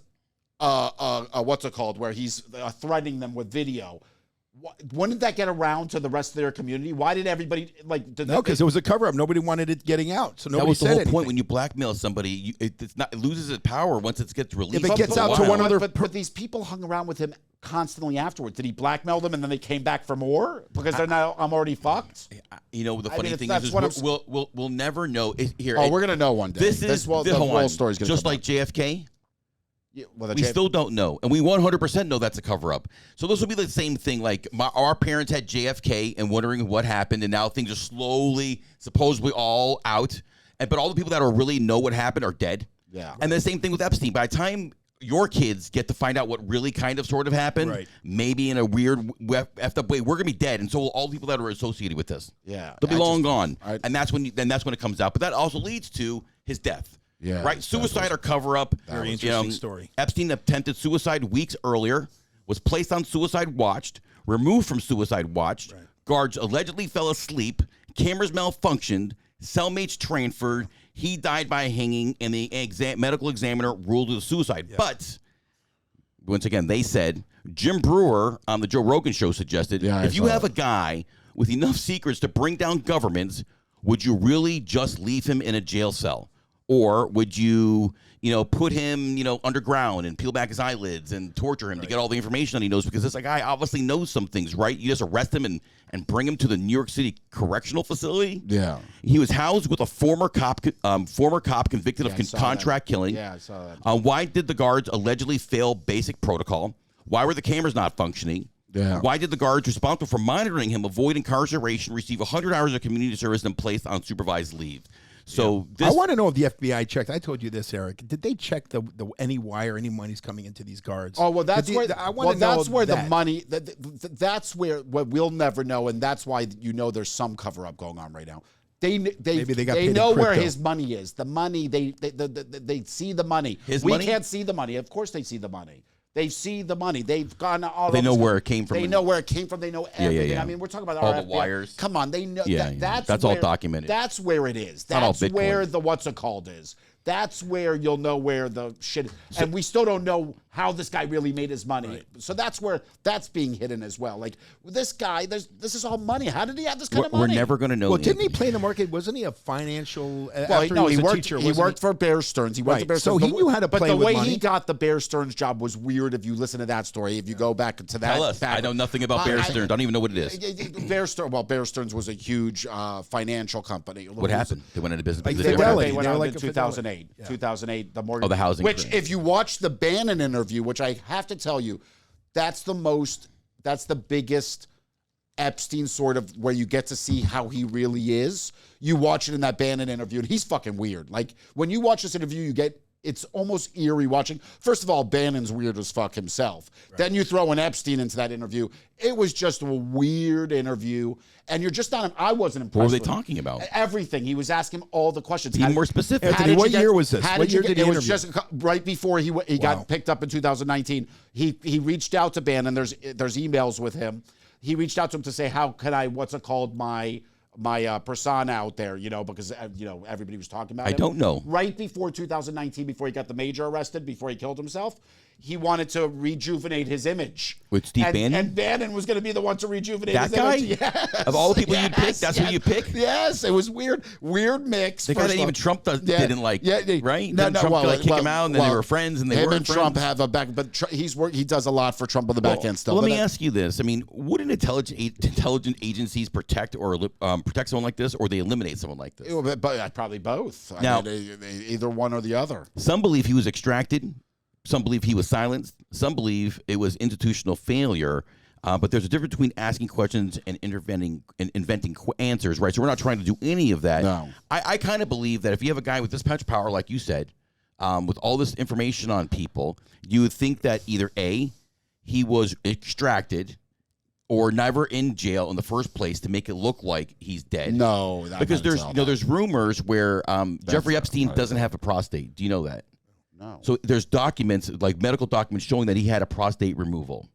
what's it called, where he's threatening them with video, wouldn't that get around to the rest of their community? Why did everybody No, because it was a cover-up. Nobody wanted it getting out, so nobody that was the said whole anything. point. When you blackmail somebody, it loses its power once it gets released. If it gets out to one other, but these people hung around with him constantly afterwards. Did he blackmail them and then they came back for more because they're now I'm already fucked? The funny thing is we'll never know. We're gonna know one day. The whole story's gonna just come like out. JFK. We still don't know, and we 100% know that's a cover-up. So this will be the same thing. Like our parents had JFK and wondering what happened, and now things are slowly, supposedly all out. But all the people that really know what happened are dead. Yeah. And the same thing with Epstein. By the time your kids get to find out what really kind of sort of happened, maybe in a weird, effed up way, we're gonna be dead, and so will all the people that are associated with this. Yeah, they'll be long gone, and that's when it comes out. But that also leads to his death. Yeah, right. Suicide or cover up. Very interesting story. Epstein attempted suicide weeks earlier, was placed on suicide watch, removed from suicide watch. Right. Guards allegedly fell asleep. Cameras malfunctioned. Cellmates transferred. He died by hanging, and the medical examiner ruled it a suicide. Yep. But once again, they said Jim Brewer on the Joe Rogan show suggested, Yeah, if you have a guy with enough secrets to bring down governments, would you really just leave him in a jail cell? Or would you, put him, underground and peel back his eyelids and torture him to get all the information that he knows? Because this guy obviously knows some things, right? You just arrest him and bring him to the New York City Correctional Facility? Yeah. He was housed with a former cop convicted of contract killing. Yeah, I saw that. Why did the guards allegedly fail basic protocol? Why were the cameras not functioning? Yeah. Why did the guards responsible for monitoring him avoid incarceration, receive 100 hours of community service, and placed on supervised leave? So I want to know if the FBI checked. I told you this, Eric. Did they check the any wire, any money's coming into these guards? Oh well, that's where the money. That's where what we'll never know, and that's why there's some cover up going on right now. They know where his money is. The money they see the money. We can't see the money. Of course they see the money. They see the money. They've gone all. They know where it came from. They know where it came from. They know everything. Yeah. I mean, we're talking about all our the FBI. wires. Come on, they know. That's all documented. That's where it is. That's where the what's it called is. That's where you'll know where the shit is. And we still don't know how this guy really made his money. Right. So that's where that's being hidden as well. Like this guy, this is all money. How did he have this kind of money? We're never going to know. Well, didn't he play in the market? Wasn't he a financial? He worked for Bear Stearns. He went to Bear Stearns. So he knew how to play with money. But the way he got the Bear Stearns job was weird. If you listen to that story, if you go back to that, tell us. I know nothing about Bear Stearns. I don't even know what it is. Bear Stearns was a huge financial company. What happened? They went into business. They went out in 2008. 2008. The mortgage. The housing. Which, if you watch the Bannon interview, which I have to tell you, that's the biggest Epstein sort of where you get to see how he really is. You watch it in that Bannon interview, and he's fucking weird. Like when you watch this interview, it's almost eerie watching. First of all, Bannon's weird as fuck himself. Right. Then you throw in Epstein into that interview. It was just a weird interview. And you're just not, I wasn't impressed. What were they talking about? Everything. He was asking him all the questions. Be more specific. Anthony, what year was this? What year did he interview? It was just right before he got picked up in 2019. He reached out to Bannon. There's emails with him. He reached out to him to say, how can I, my persona out there, because, everybody was talking about him. I don't know. Right before 2019, before he got the major arrested, before he killed himself, he wanted to rejuvenate his image. With Steve Bannon? And Bannon was going to be the one to rejuvenate his guy? image. Yes. Of all the people you'd pick, that's who you pick? Yes, it was weird. Weird mix. The guy that even Trump didn't like, right? No, Trump kick him out, and then they were friends, and they weren't friends. Him and Trump have a back, but he does a lot for Trump on the back end still. Well, let me ask you this. I mean, wouldn't intelligent agencies protect someone like this, or they eliminate someone like this? But probably both. Now, either one or the other. Some believe he was extracted. Some believe he was silenced. Some believe it was institutional failure. But there's a difference between asking questions and inventing answers, right? So we're not trying to do any of that. No. I kind of believe that if you have a guy with this much power, like you said, with all this information on people, you would think that either A, he was extracted, or never in jail in the first place to make it look like he's dead. No, because there's rumors where Jeffrey Epstein doesn't have a prostate. Do you know that? No. So there's documents, like medical documents, showing that he had a prostate removal,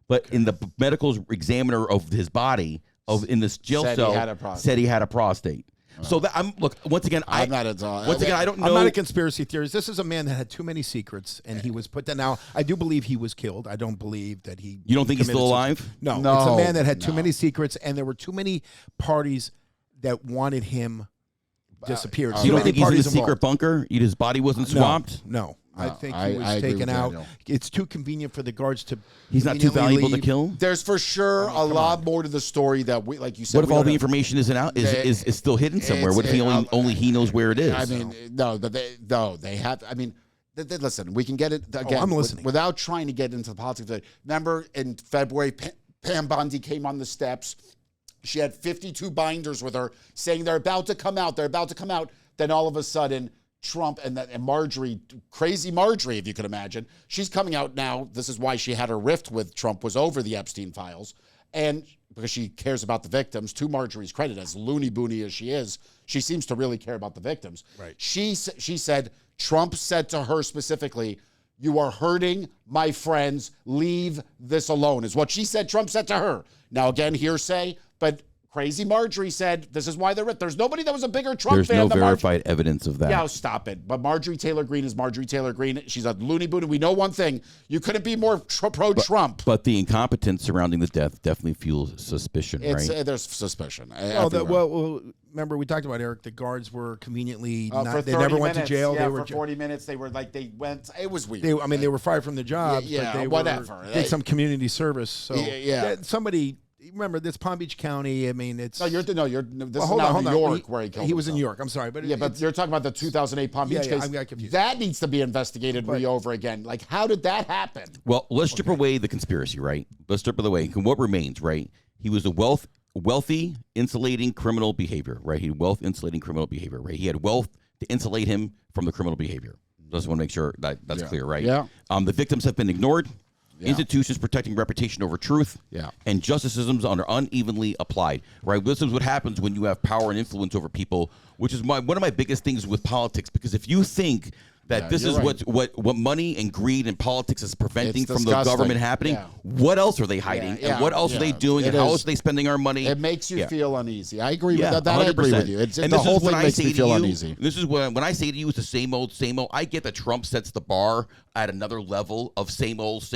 but in the medical examiner of his body in this jail cell said he had a prostate. So that once again, I don't know. I'm not a conspiracy theorist. This is a man that had too many secrets, and he was put down. Now, I do believe he was killed. I don't believe that he. You don't think he's still alive? No. It's a man that had too many secrets, and there were too many parties that wanted him disappeared. You don't think he's in a secret bunker? His body wasn't swamped? No. I think he was taken out. It's too convenient for the guards to. He's not too valuable to kill. There's for sure a lot more to the story that we, like you said. What if all the information isn't out? Is still hidden somewhere? What if he only he knows where it is? I mean, they have. I mean, listen, we can get it again. I'm listening. Without trying to get into the politics. Remember, in February, Pam Bondi came on the steps. She had 52 binders with her saying they're about to come out. They're about to come out. Then all of a sudden, Trump and Marjorie, crazy Marjorie, if you could imagine, she's coming out now. This is why she had her rift with Trump, was over the Epstein files. And because she cares about the victims, to Marjorie's credit, as loony boony as she is, she seems to really care about the victims. Right. She said, Trump said to her specifically, "You are hurting my friends. Leave this alone," is what she said. Trump said to her. Now, again, hearsay, but Crazy Marjorie said, this is why they're rich. There's nobody that was a bigger Trump There's fan no than verified evidence of that. Yeah, stop it. But Marjorie Taylor Greene is Marjorie Taylor Greene. She's a loony boon. And we know one thing. You couldn't be more pro-Trump. But the incompetence surrounding the death definitely fuels suspicion, right? There's suspicion. Well, remember we talked about, Eric, the guards were conveniently they never went to jail. Yeah, they were for 40 minutes. They were like, they went, it was weird. They were fired from the job. Yeah, but they whatever. Did some community service. So yeah. Somebody... Remember, this Palm Beach County. I mean, it's this is now New York where he killed. He was in himself. New York. I'm sorry, but but you're talking about the 2008 Palm Beach case. I got confused. That needs to be investigated over again. Like, how did that happen? Well, let's strip away the conspiracy, right? Let's strip it away. What remains, right? He was a wealthy, insulating criminal behavior, right? He had wealth insulating criminal behavior, right? He had wealth to insulate him from the criminal behavior. Just want to make sure that's clear, right? Yeah. The victims have been ignored. Yeah. Institutions protecting reputation over truth, and justice systems are unevenly applied. Right, this is what happens when you have power and influence over people, which is one of my biggest things with politics. Because if you think that this is what money and greed and politics is preventing from the government happening, what else are they hiding? And what else are they doing? And how else are they spending our money? It makes you feel uneasy. I agree with that. 100%. I agree with you. The whole thing makes me feel uneasy. This is when I say to you, it's the same old, same old. I get that Trump sets the bar at another level of same old,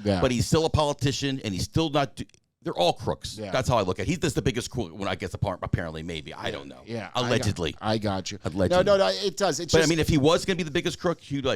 but he's still a politician, and he's still not. They're all crooks. Yeah. That's how I look at it. He's just the biggest crook when I guess apparently, maybe. I don't know. Yeah. Allegedly. I got you. Allegedly. No, it does. But I mean, if he was going to be the biggest crook, he'd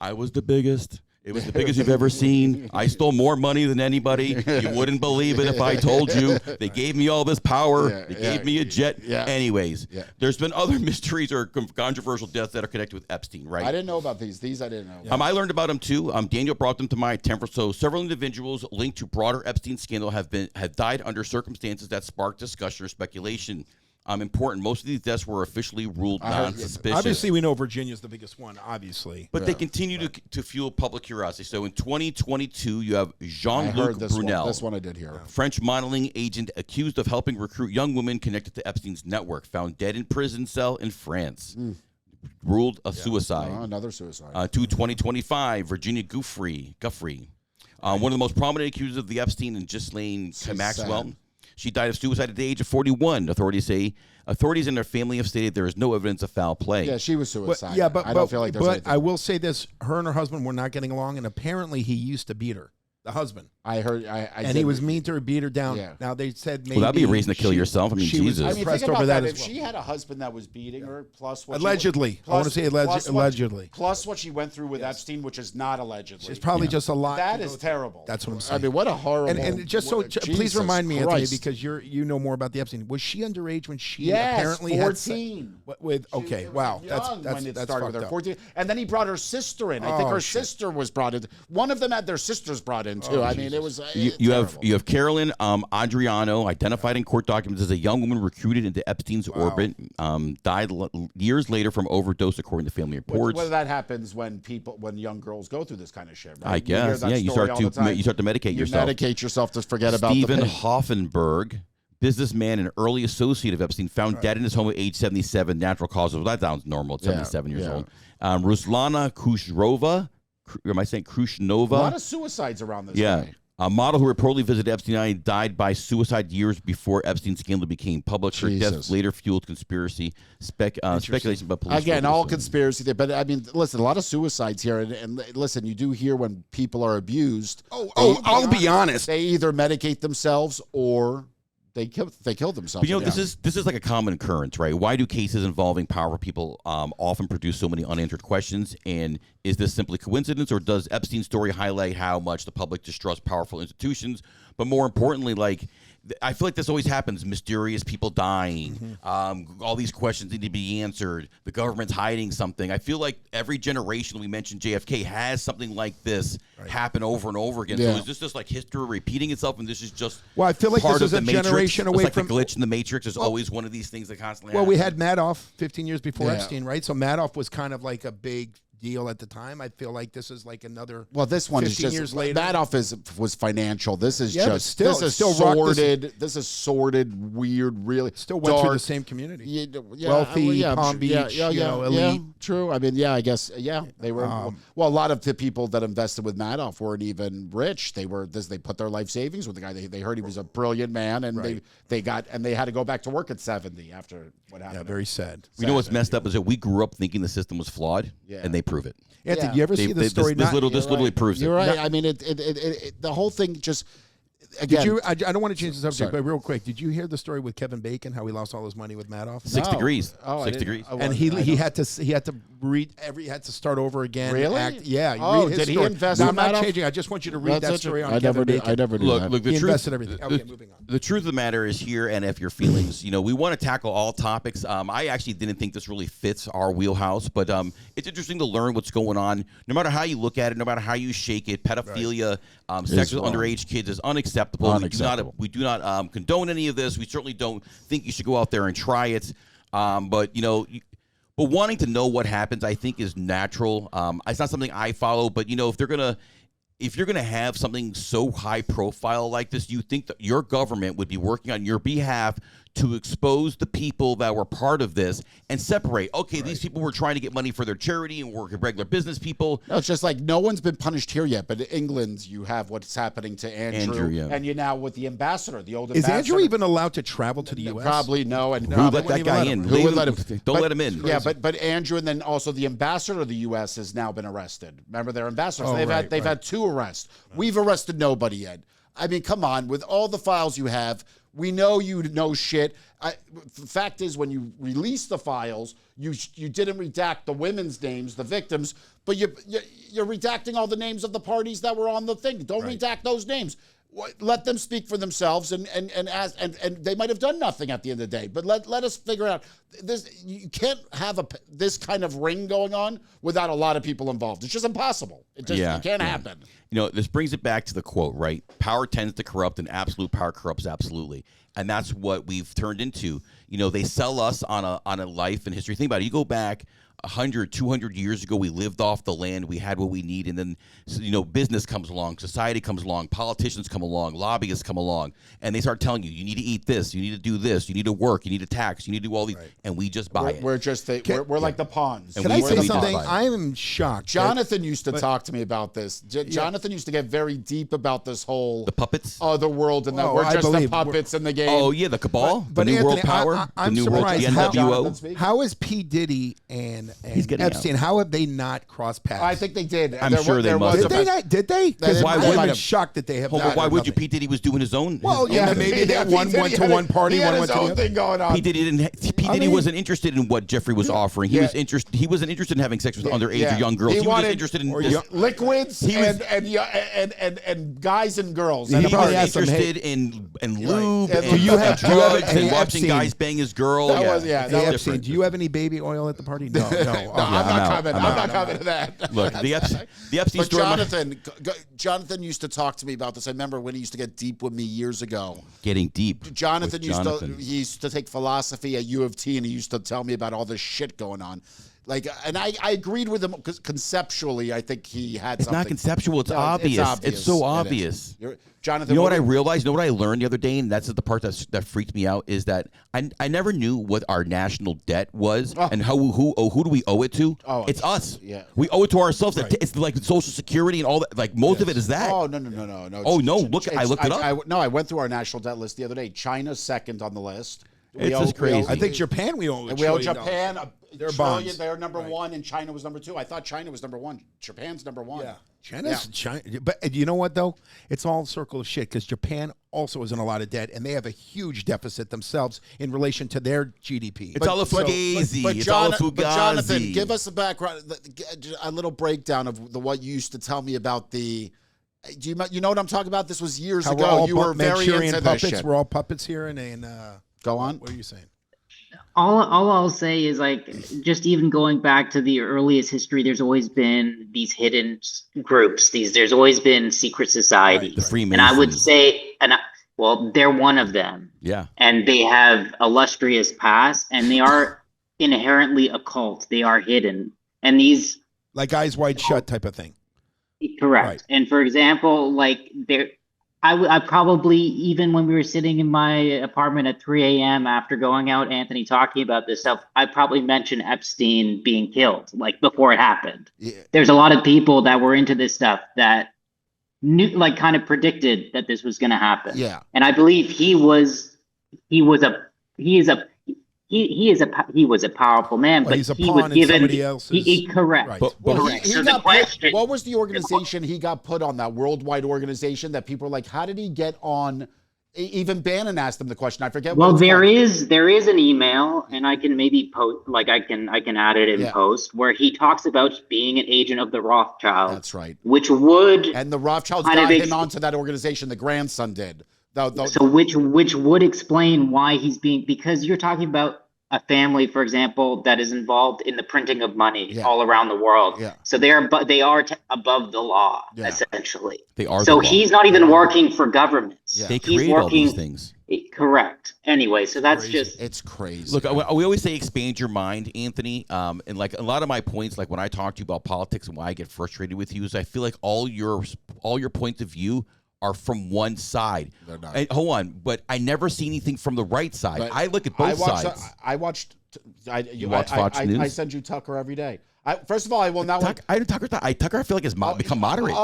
I was the biggest. It was the biggest you've ever seen. I stole more money than anybody. You wouldn't believe it if I told you. They gave me all this power. They gave me a jet. Anyways, there's been other mysteries or controversial deaths that are connected with Epstein, right? I didn't know about these. These I didn't know. I learned about them too. Daniel brought them to my attention. So several individuals linked to broader Epstein scandal have died under circumstances that sparked discussion or speculation. Important. Most of these deaths were officially ruled non-suspicious. Obviously, we know Virginia's the biggest one, obviously. But they continue to fuel public curiosity. So in 2022, you have Jean-Luc Brunel. This one I did hear. French modeling agent accused of helping recruit young women connected to Epstein's network, found dead in prison cell in France. Ruled a suicide. Another suicide. To 2025, Virginia Guffrey, one of the most prominent accusers of the Epstein and Ghislaine Maxwell. Sad. She died of suicide at the age of 41. Authorities and their family have stated there is no evidence of foul play. Yeah, she was suicide. But I don't feel like there's anything. I will say this: her and her husband were not getting along, and apparently he used to beat her. The husband. I heard. And he was mean to her, beat her down. Yeah. Now they said maybe. Well, that'd be a reason to kill yourself. I mean, Jesus. I mean, think about that. If she had a husband that was beating her, plus what allegedly, I want to say allegedly, plus what she went through with Epstein, which is not allegedly. It's probably just a lot. That is terrible. That's what I'm saying. I mean, what a horrible. And just so, please remind me, Anthony, because you know more about the Epstein. Was she underage when she apparently 14. Wow, that's when it started with her. 14, 14, and then he brought her sister in. I think her sister was brought in. One of them had their sisters brought in too. I mean, it was. You have Carolyn Adriano, identified in court documents as a young woman recruited into Epstein's orbit, died years later from overdose, according to family reports. Well, that happens when young girls go through this kind of shit, right? I guess, you start to medicate yourself. You medicate yourself to forget about Stephen Hoffenberg, businessman and early associate of Epstein, found dead in his home at age 77, natural causes. Well, that sounds normal at 77 years old. Ruslana Khushrova, am I saying Krushnova? A lot of suicides around this guy. A model who reportedly visited Epstein died by suicide years before Epstein's scandal became public. Her death later fueled conspiracy speculation about police. Again, all conspiracy. But I mean, listen, a lot of suicides here. And listen, you do hear when people are abused. I'll be honest. They either medicate themselves or they kill themselves. But this is like a common occurrence, right? Why do cases involving powerful people often produce so many unanswered questions? And is this simply coincidence, or does Epstein's story highlight how much the public distrusts powerful institutions? But more importantly, I feel like this always happens. Mysterious people dying. All these questions need to be answered. The government's hiding something. I feel like every generation, we mentioned JFK, has something like this happen over and over again. So is this just like history repeating itself, and this is just I feel like part this is of the a generation Matrix? away It's like from the glitch in the Matrix. There's always one of these things that constantly happens. we had Madoff 15 years before Epstein, right? So Madoff was kind of like a big deal at the time. I feel like this is like another. Well, this one is 15 just years later. Madoff was financial. This is but just still, this is still rock sordid. This is sordid, weird, really Still went through dark. the same community. Yeah, Wealthy, I'm Palm sure- Beach, elite. Yeah, true. I mean, yeah, I guess, yeah, they were. Well, a lot of the people that invested with Madoff weren't even rich. They were they put their life savings with the guy. They heard he was a brilliant man, and they had to go back to work at 70 after what happened. Yeah, very sad. You know what's messed up is that we grew up thinking the system was flawed, Yeah. and they prove it. Anthony, you ever see the story? This literally proves You're it. right. I mean, the whole thing just. Again, Did you? I don't want to change the subject, but real quick, did you hear the story with Kevin Bacon? How he lost all his money with Madoff? 6 degrees. Oh, 6 degrees. And he had to read he had to start over again. Really? Yeah. Oh, read his did he story. invest No, in I'm not Madoff? changing. I just want you to read That's that story on I Kevin never knew. Bacon. I never knew Look, that. look. The He truth. invested everything. Okay, moving on. The truth of the matter is here, and if your feelings, we want to tackle all topics. I actually didn't think this really fits our wheelhouse, but it's interesting to learn what's going on. No matter how you look at it, no matter how you shake it, pedophilia, sex with underage kids is unacceptable. We do not condone any of this. We certainly don't think you should go out there and try it. But wanting to know what happens, I think, is natural. It's not something I follow, but if you're gonna have something so high profile like this, you think that your government would be working on your behalf to expose the people that were part of this and separate. Okay, these people were trying to get money for their charity and were regular business people. No, it's just like no one's been punished here yet, but in England you have what's happening to Andrew yeah. and you now with the ambassador, the old Is ambassador. Andrew even allowed to travel to the U.S.? Probably no. And Who let that guy in? Who would let him? Don't let him in. Yeah, but Andrew and then also the ambassador of the U.S. has now been arrested. Remember their ambassadors? They've had 2 arrests. We've arrested nobody yet. I mean, come on, with all the files you have, we know you know shit. The fact is, when you release the files, you didn't redact the women's names, the victims, but you're redacting all the names of the parties that were on the thing. Don't redact those names. Let them speak for themselves, and they might have done nothing at the end of the day. But let us figure out this. You can't have this kind of ring going on without a lot of people involved. It's just impossible. It can't happen. This brings it back to the quote, right? Power tends to corrupt, and absolute power corrupts absolutely. And that's what we've turned into. They sell us on a life and history. Think about it. You go back 100, 200 years ago, we lived off the land. We had what we need. And then, business comes along, society comes along, politicians come along, lobbyists come along, and they start telling you, you need to eat this, you need to do this, you need to work, you need to tax, you need to do all these, and we just buy it. We're just we're like the pawns. Can I say something? I am shocked. Jonathan used to talk to me about this. Jonathan used to get very deep about this whole the puppets, the world, and that we're just the puppets in the game. Oh yeah, the cabal, but the new Anthony, world power, I'm the new surprised world, the NWO. How is P. Diddy and Epstein? Out. How have they not crossed paths? I think they did. I'm sure they must have. Did they not? Did they? Because I'm shocked that they have. Why would you? P. Diddy was doing his own. Well, yeah, maybe that one went to one party, one went to the other. Thing going on. P. Diddy wasn't interested in what Jeffrey was offering. He was interested. He wasn't interested in having sex with underage or young girls. He was interested in liquids and guys and girls. He was interested in lube and drugs and watching guys bang his girl. Epstein, do you have any baby oil at the party? No. I'm not coming to that. Look, the Epstein story. Jonathan used to talk to me about this. I remember when he used to get deep with me years ago. Getting deep. Jonathan used to take philosophy at U of T, and he used to tell me about all this shit going on. And I agreed with him because conceptually, I think he had something. It's not conceptual. It's obvious. It's so obvious. Jonathan, you know what I realized? You know what I learned the other day, and that's the part that freaked me out, is that I never knew what our national debt was and who do we owe it to? It's us. Yeah. We owe it to ourselves. Right. It's like Social Security and all that. Like most of it is that. Oh, no. Oh, no. Look, I looked it up. I went through our national debt list the other day. China's second on the list. It's just crazy. I think Japan we owe. We owe Japan their bonds. They're number one, and China was number 2. I thought China was number 1. Japan's number 1. Yeah. China. But you know what, though? It's all a circle of shit because Japan also is in a lot of debt, and they have a huge deficit themselves in relation to their GDP. It's all a fugazi. It's all a fugazi. But Jonathan, give us a background, a little breakdown of what you used to tell me about the... Do you know what I'm talking about? This was years ago. You were very into this shit. We're all puppets here, and go on. What are you saying? All I'll say is, like, just even going back to the earliest history, there's always been these hidden groups. There's always been secret societies. The Freemasons. And I would say, they're one of them. Yeah. And they have illustrious past, and they are inherently occult. They are hidden. And these like eyes wide shut type of thing. Correct. Right. And for example, like I probably, even when we were sitting in my apartment at 3 a.m. after going out, Anthony talking about this stuff, I probably mentioned Epstein being killed, like before it happened. Yeah. There's a lot of people that were into this stuff that knew, like kind of predicted that this was going to happen. Yeah. And I believe he was a powerful man, Well, but he's a he pawn was in given somebody else's. correct. Right. But Correct. He So the got question, what was the organization he got put on, that worldwide organization that people are like, how did he get on? Even Bannon asked him the question. I forget. well, what it's there is an email, and I can maybe post, like I can add it in Yeah. post, where he talks about being an agent of the Rothschilds. That's right. Which would And the Rothschilds kind of got him onto that organization. The grandson did. so which would explain why he's being, because you're talking about a family, for example, that is involved in the printing of money Yeah. all around the world. Yeah. So they are above the law, Yeah. essentially. They are So the law. he's not even working for governments. Yeah. They He's create all these working- things. Correct. Anyway, so that's just It's crazy. Look, we always say expand your mind, Anthony. And like a lot of my points, like when I talk to you about politics and why I get frustrated with you, is I feel like all your points of view are from one side. They're not. And, hold on, but I never see anything from the right side. But I look at both sides. I watched. You watch Fox News? I send you Tucker every day. First of all, I will not. Tucker, I feel like has become moderate.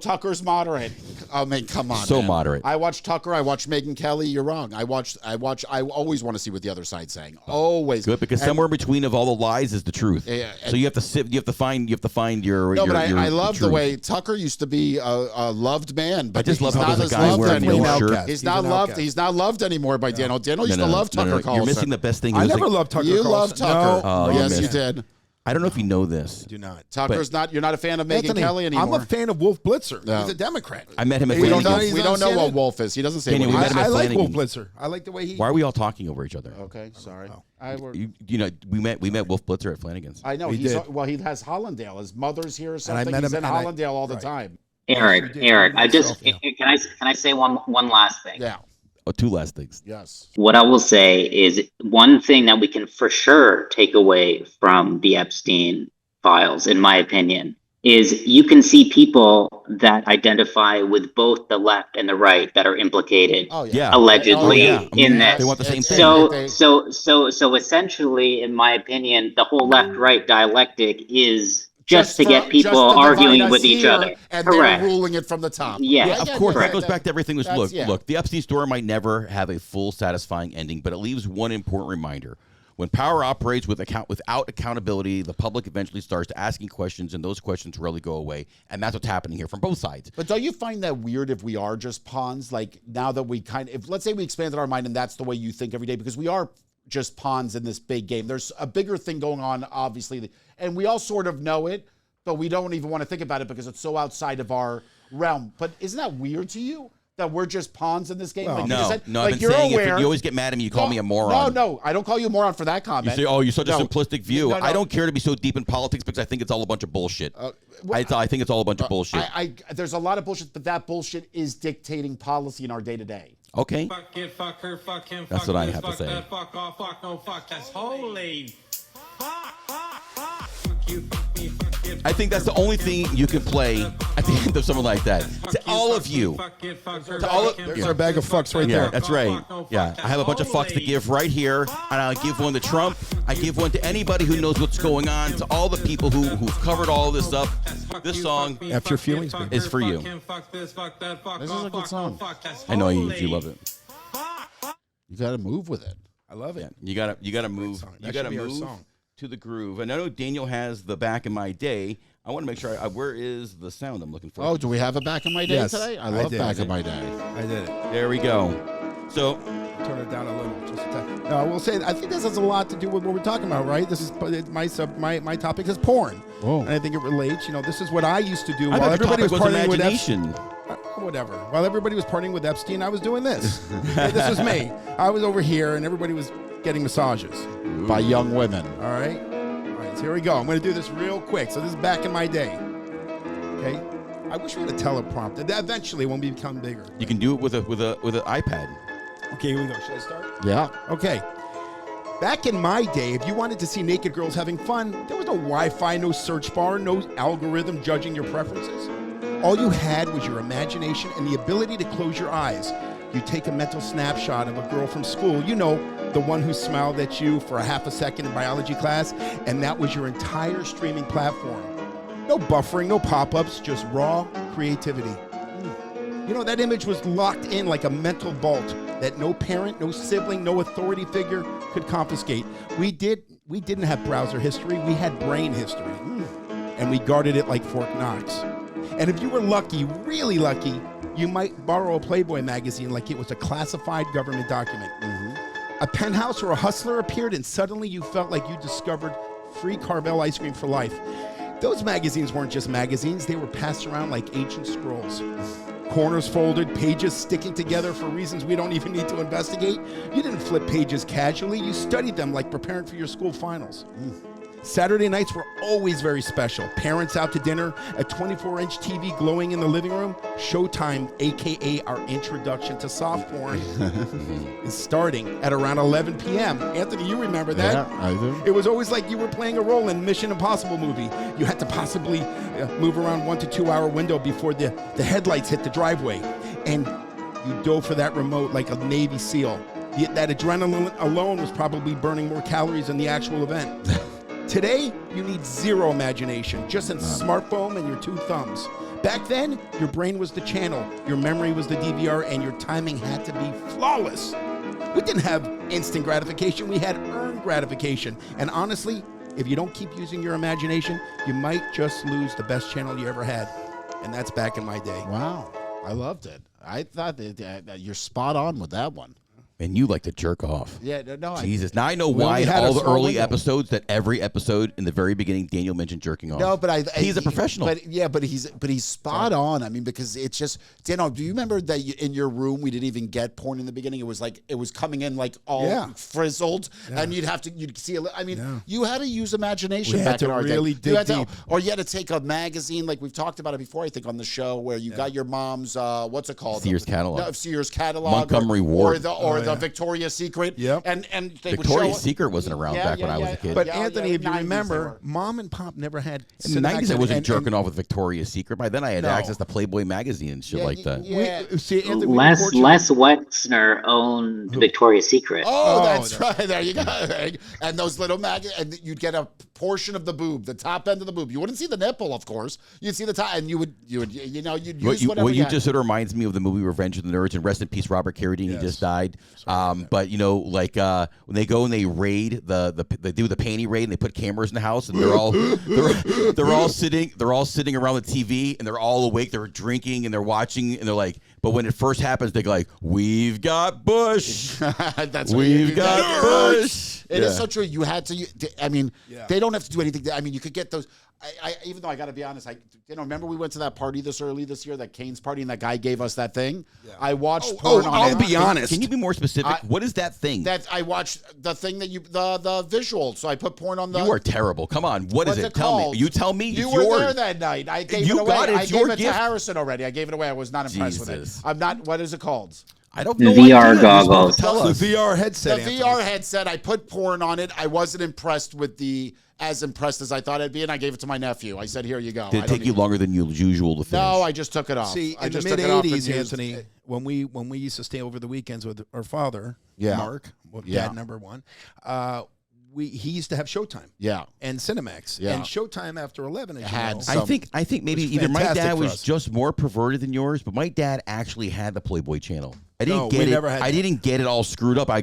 Tucker's moderate. I mean, come on. So man. moderate. I watch Tucker. I watch Megyn Kelly. You're wrong. I always want to see what the other side's saying. Always. Good, because And- somewhere in between of all the lies is the truth. Yeah, so you have to sit. You have to find your. No, your, but your, I love the truth. way Tucker used to be a loved man. But I just love he's how not there's a as guy loved wearing anymore. no shirt. He's He's not an loved. outcast. He's not loved anymore by Daniel. Daniel used to love Tucker Carlson. You're missing the best thing. I He was never like- loved Tucker You Carlson. love Tucker. Oh, you yes, missed you it. did. I don't know if you know this. Do not. Tucker's not. You're not a fan of Megyn Anthony, Kelly anymore. I'm a fan of Wolf Blitzer. No. He's a Democrat. I met him at We don't know. Flanagan's. He's We on don't know what CNN. Wolf is. He doesn't say. Kenny, what we he met is. him at I like Wolf Flanagan's. Blitzer. I like the way he. Why are we all talking over each other? Okay, sorry. You know, we met Wolf Blitzer at Flanagan's. I know. We He's did. well. He has Hollandale. His mother's here or something. met He's him, in and I- Hollandale all the right. time. Eric. did. Eric, I just Yourself, can I say one last thing? Yeah. Oh, two last things. Yes. What I will say is one thing that we can for sure take away from the Epstein files, in my opinion, is you can see people that identify with both the left and the right that are implicated Oh yeah. Yeah. allegedly Oh, yeah. in this. They want the same thing. So essentially, in my opinion, the whole left-right dialectic is just to get people just to divide arguing us with each here, other. and Correct. they're ruling it from the top. Yeah, Of course, correct. that goes back to everything. Look, yeah. the Epstein story might never have a full, satisfying ending, but it leaves one important reminder. When power operates without accountability, the public eventually starts to asking questions, and those questions rarely go away. And that's what's happening here from both sides. But don't you find that weird if we are just pawns? Like now that we let's say we expanded our mind and that's the way you think every day, because we are just pawns in this big game. There's a bigger thing going on, obviously, and we all sort of know it, but we don't even want to think about it because it's so outside of our realm. But isn't that weird to you? That we're just pawns in this game? Like you just said? No, like I've been you're saying aware. you always get mad at me. You call me a moron. No, I don't call you a moron for that You comment. say, "Oh, you're such a No. simplistic view." No, I don't care to be so deep in politics because I think it's all a bunch of bullshit. I think it's all a bunch of bullshit. There's a lot of bullshit, but that bullshit is dictating policy in our day to day. Okay. Fuck it, fuck her, fuck him, That's fuck what I this, have to fuck say. That, fuck off, fuck no, fuck that's holy. Fuck you, fuck me, fuck it. I think that's the only thing you can play at the end of something like that. To all of you. To all of- There's our bag of fucks right Yeah, there. that's right. Yeah, I have a bunch of fucks to give right here, and I'll give one to Trump. I give one to anybody who knows what's going on, to all the people who've covered all this up. This song F your feelings, baby. is for you. This is a good song. I know you love it. You got to move with it. I love it. You gotta move. song. You That gotta should be our move song. to the groove. And I know Daniel has the back in my day. I want to make sure. Where is the sound I'm looking for? Oh, do we have a back in my day Yes, today? I I love did. back in my day. I did it. There we go. So Turn it down a little. Just a touch. No, I will say, I think this has a lot to do with what we're talking about, right? This is my topic is porn. Oh. And I think it relates. You know, this is what I used to do I while thought your everybody was topic was partying with Epstein. imagination. Whatever. While everybody was partying with Epstein, I was doing this. Okay, this was me. I was over here, and everybody was getting massages. By young women. All right? All right, so here we go. I'm going to do this real quick. So this is back in my day. Okay? I wish we had a teleprompter. That eventually, when we become bigger. You can do it with an iPad. Okay, here we go. Should I start? Yeah. Okay. Back in my day, if you wanted to see naked girls having fun, there was no Wi-Fi, no search bar, no algorithm judging your preferences. All you had was your imagination and the ability to close your eyes. You take a mental snapshot of a girl from school, you know, the one who smiled at you for a half a second in biology class, and that was your entire streaming platform. No buffering, no pop-ups, just raw creativity. You know, that image was locked in like a mental vault that no parent, no sibling, no authority figure could confiscate. We didn't have browser history, we had brain history. And we guarded it like Fort Knox. And if you were lucky, really lucky, you might borrow a Playboy magazine like it was a classified government document. A Penthouse or a Hustler appeared and suddenly you felt like you discovered free Carvel ice cream for life. Those magazines weren't just magazines, they were passed around like ancient scrolls. Corners folded, pages sticking together for reasons we don't even need to investigate. You didn't flip pages casually, you studied them like preparing for your school finals. Saturday nights were always very special. Parents out to dinner, a 24-inch TV glowing in the living room. Showtime, aka our introduction to soft porn, is starting at around 11 p.m. Anthony, you remember that? Yeah, I do. It was always like you were playing a role in Mission Impossible movie. You had to possibly move around 1 to 2 hour window before the headlights hit the driveway. And you dove for that remote like a Navy SEAL. That adrenaline alone was probably burning more calories than the actual event. Today, you need zero imagination, just a smartphone and your 2 thumbs. Back then, your brain was the channel, your memory was the DVR, and your timing had to be flawless. We didn't have instant gratification, we had earned gratification. And honestly, if you don't keep using your imagination, you might just lose the best channel you ever had. And that's back in my day. Wow. I loved it. I thought that you're spot on with that one. And you like to jerk off. Yeah, no. Jesus. Now I know We why only in had a all the small early window. episodes that every episode in the very beginning, Daniel mentioned jerking off. No, but he's a professional. But he's spot on. I mean, because it's just, Dano, do you remember that in your room we didn't even get porn in the beginning? It was like it was coming in like all frizzled, and you'd see. You had to use imagination We had back to in our really day. dig deep. Or you had to take a magazine, like we've talked about it before. I think on the show where you got your mom's what's it called? Sears catalog. No, Sears catalog. Montgomery Ward. Or the Victoria's Secret. Yep. And they would Victoria's show, Secret wasn't around back when I was a kid. But Yeah, Anthony, yeah, if you 90s remember, Mom and Pop never had In the 90s, I wasn't jerking off with Victoria's Secret. By then, I had No. access to Playboy magazine and shit like that. See, Anthony, Les Wexner owned Victoria's Secret. Oh, that's right. There you go. And those little and you'd get a portion of the boob, the top end of the boob. You wouldn't see the nipple, of course. You'd see the top, and you'd use whatever What you you had. just sort of reminds me of the movie Revenge of the Nerds, and rest in peace, Robert Carradine. He just died. But like when they go and they raid they do the panty raid, and they put cameras in the house, and they're all sitting around the TV, and they're all awake. They're drinking and they're watching, and they're like. But when it first happens, they're like, "We've got Bush. That's We've got Bush." It is so true. You had to. I mean, they don't have to do anything. I mean, you could get those. I even though I got to be honest, remember we went to that party this year, that Kane's party, and that guy gave us that thing. Yeah. I watched porn on I'll it. be honest. Can you be more specific? What is that thing? That I watched the thing that the visual. So I put porn on the. You are terrible. Come on, what's it Tell called? me. You tell me. You It's were yours. there that night. I gave You it away. got it. I It's gave your it gift. to Harrison already. I gave it away. I was not impressed with it. I'm not. What is it called? I don't know. VR what goggles. Tell us. The VR headset. The Anthony. VR headset. I put porn on it. I wasn't impressed with as impressed as I thought it'd be, and I gave it to my nephew. I said, "Here you go." Did it take you longer than usual to finish? No, I just took it off. See, I in the just mid took it off and '80s, used- Anthony, when we used to stay over the weekends with our father, Yeah. Mark, dad number one, he used to have Showtime. Yeah. And Cinemax. Yeah. And Showtime after 11, as Had you know. some- I think maybe was either my fantastic dad for was us. just more perverted than yours, but my dad actually had the Playboy channel. I didn't No, get we it. never had I that. didn't get it all screwed up. When he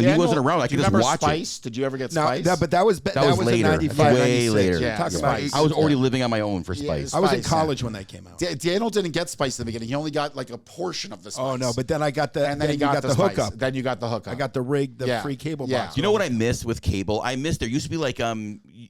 Daniel, wasn't around, I do could you just remember watch Spice? Did you ever get Now, Spice? but that was was in later. 95, Way 96. later. You're Yeah, talking Spice. about it. I was already living on my own for Spice. I was in Spice, college when that came out. Daniel didn't get Spice in the beginning. He only got like a portion of the Spice. Oh no! But then I got the and then he you got the Spice. hookup. Then you got the hookup. I got the rig, the Yeah. free cable Yeah. box. You know what I miss with cable? I miss there used to be like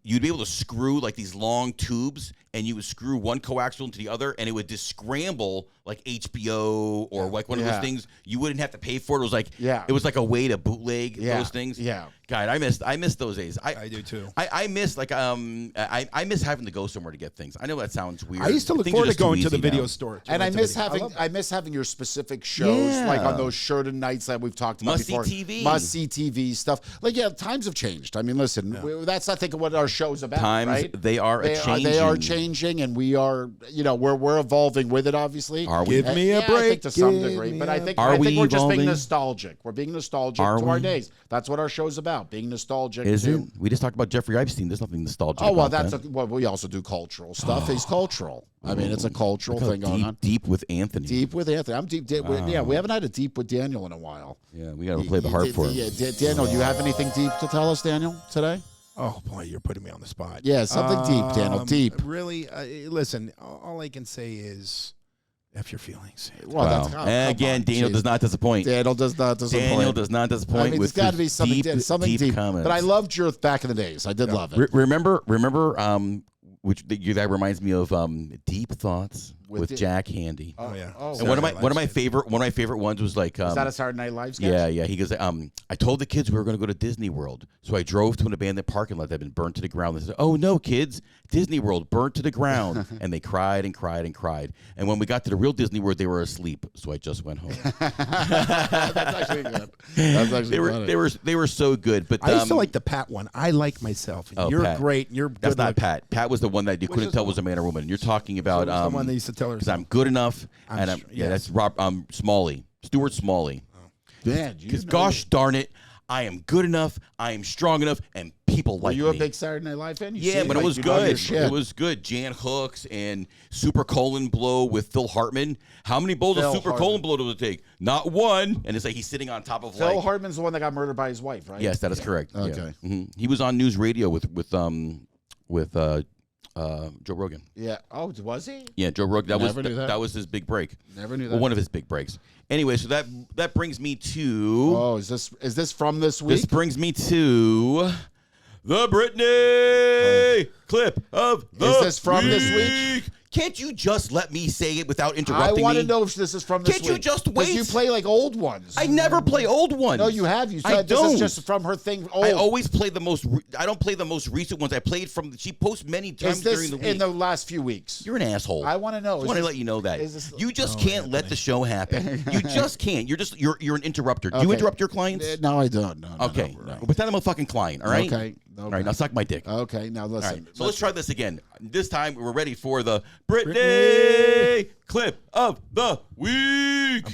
you'd be able to screw like these long tubes, and you would screw one coaxial into the other, and it would just scramble like HBO or like one of those things. You wouldn't have to pay for it. It was like it was like a way to bootleg those things. Yeah. God, I miss those days. I do too. I miss like I miss having to go somewhere to get things. I know that sounds weird. I used to look Things are forward to just too going to easy the video now. store. And I miss having your specific shows like on those Sheridan nights that we've talked about before. Must see TV stuff. Like times have changed. I mean, listen, that's I think what our show's about. Times right? they are changing. They are changing, and we are we're evolving with it. Obviously, are we? Give me a break. I think to some degree, but I think we're just being nostalgic. We're being nostalgic to our days. That's what our show's about. Being nostalgic. Is it? We just talked about Jeffrey Epstein. There's nothing nostalgic. Oh well, about that. We also do cultural stuff. He's cultural. I mean, it's a cultural thing going on. Deep with Anthony. Deep with Anthony. I'm deep. Yeah, we haven't had a deep with Daniel in a while. Yeah, we got to play the harp for him. Yeah, Daniel, do you have anything deep to tell us, Daniel, today? Oh boy, you're putting me on the spot. Yeah, something deep, Daniel. Deep. Really, listen. All I can say is, F your feelings. Well, wow. Again, Daniel does not disappoint. Daniel does not disappoint. Daniel does not disappoint. I mean, with it's got to be something deep. Comments. But I loved your back in the days. I did love it. Remember, that reminds me of Deep Thoughts with Jack Handy. Oh yeah. Oh, and one of my favorite ones was like is that a Saturday Night Live sketch? Yeah. He goes, I told the kids we were going to go to Disney World, so I drove to an abandoned parking lot that had been burned to the ground. They said, "Oh no, kids, Disney World burnt to the ground," and they cried and cried and cried. And when we got to the real Disney World, they were asleep, so I just went home. That's actually good. That's actually funny. They were so good. But I used to like the Pat one. I like myself. You're Pat. great. You're That's good not look. Pat. Pat was the one that you couldn't tell was a man or woman. You're talking about the one that used to tell her because I'm good enough, and yes. that's Rob Smalley, Stuart Smalley. Yeah, because gosh darn it, I am good enough, I am strong enough, and people like me. Were you a big Saturday Night Live fan? Yeah, but it was good. It was good. Jan Hooks and Super Colon Blow with Phil Hartman. How many bowls of Super Colon Blow does it take? Not one. And it's like he's sitting on top of Phil Hartman's the one that got murdered by his wife, right? Yes, that is correct. Okay. Yeah. Mm-hmm. He was on News Radio with Joe Rogan. Yeah. Oh, was he? Yeah, Joe Rogan. That was his big break. Never knew that. Well, one of his big breaks. Anyway, so that brings me to. Oh, is this from this week? This brings me to the Britney clip of the week. Is this from this week? Can't you just let me say it without interrupting me? I want to know if this is from this week. Can't you just wait? You play like old ones. I never play old ones. No, you have. You I said don't. This is just from her thing. Old. I always play the most. I don't play the most recent ones. I played from. She posts many times during the week. In the last few weeks? You're an asshole. I want to know. I want to let you know that. You just can't let the show happen. You just can't. You're an interrupter. Do you interrupt your clients? No, I don't. No, okay. No. Pretend I'm a fucking client. All right. Okay. All right. Now suck my dick. Okay. Now listen. All right, so let's try this again. This time we're ready for the Britney clip of the week.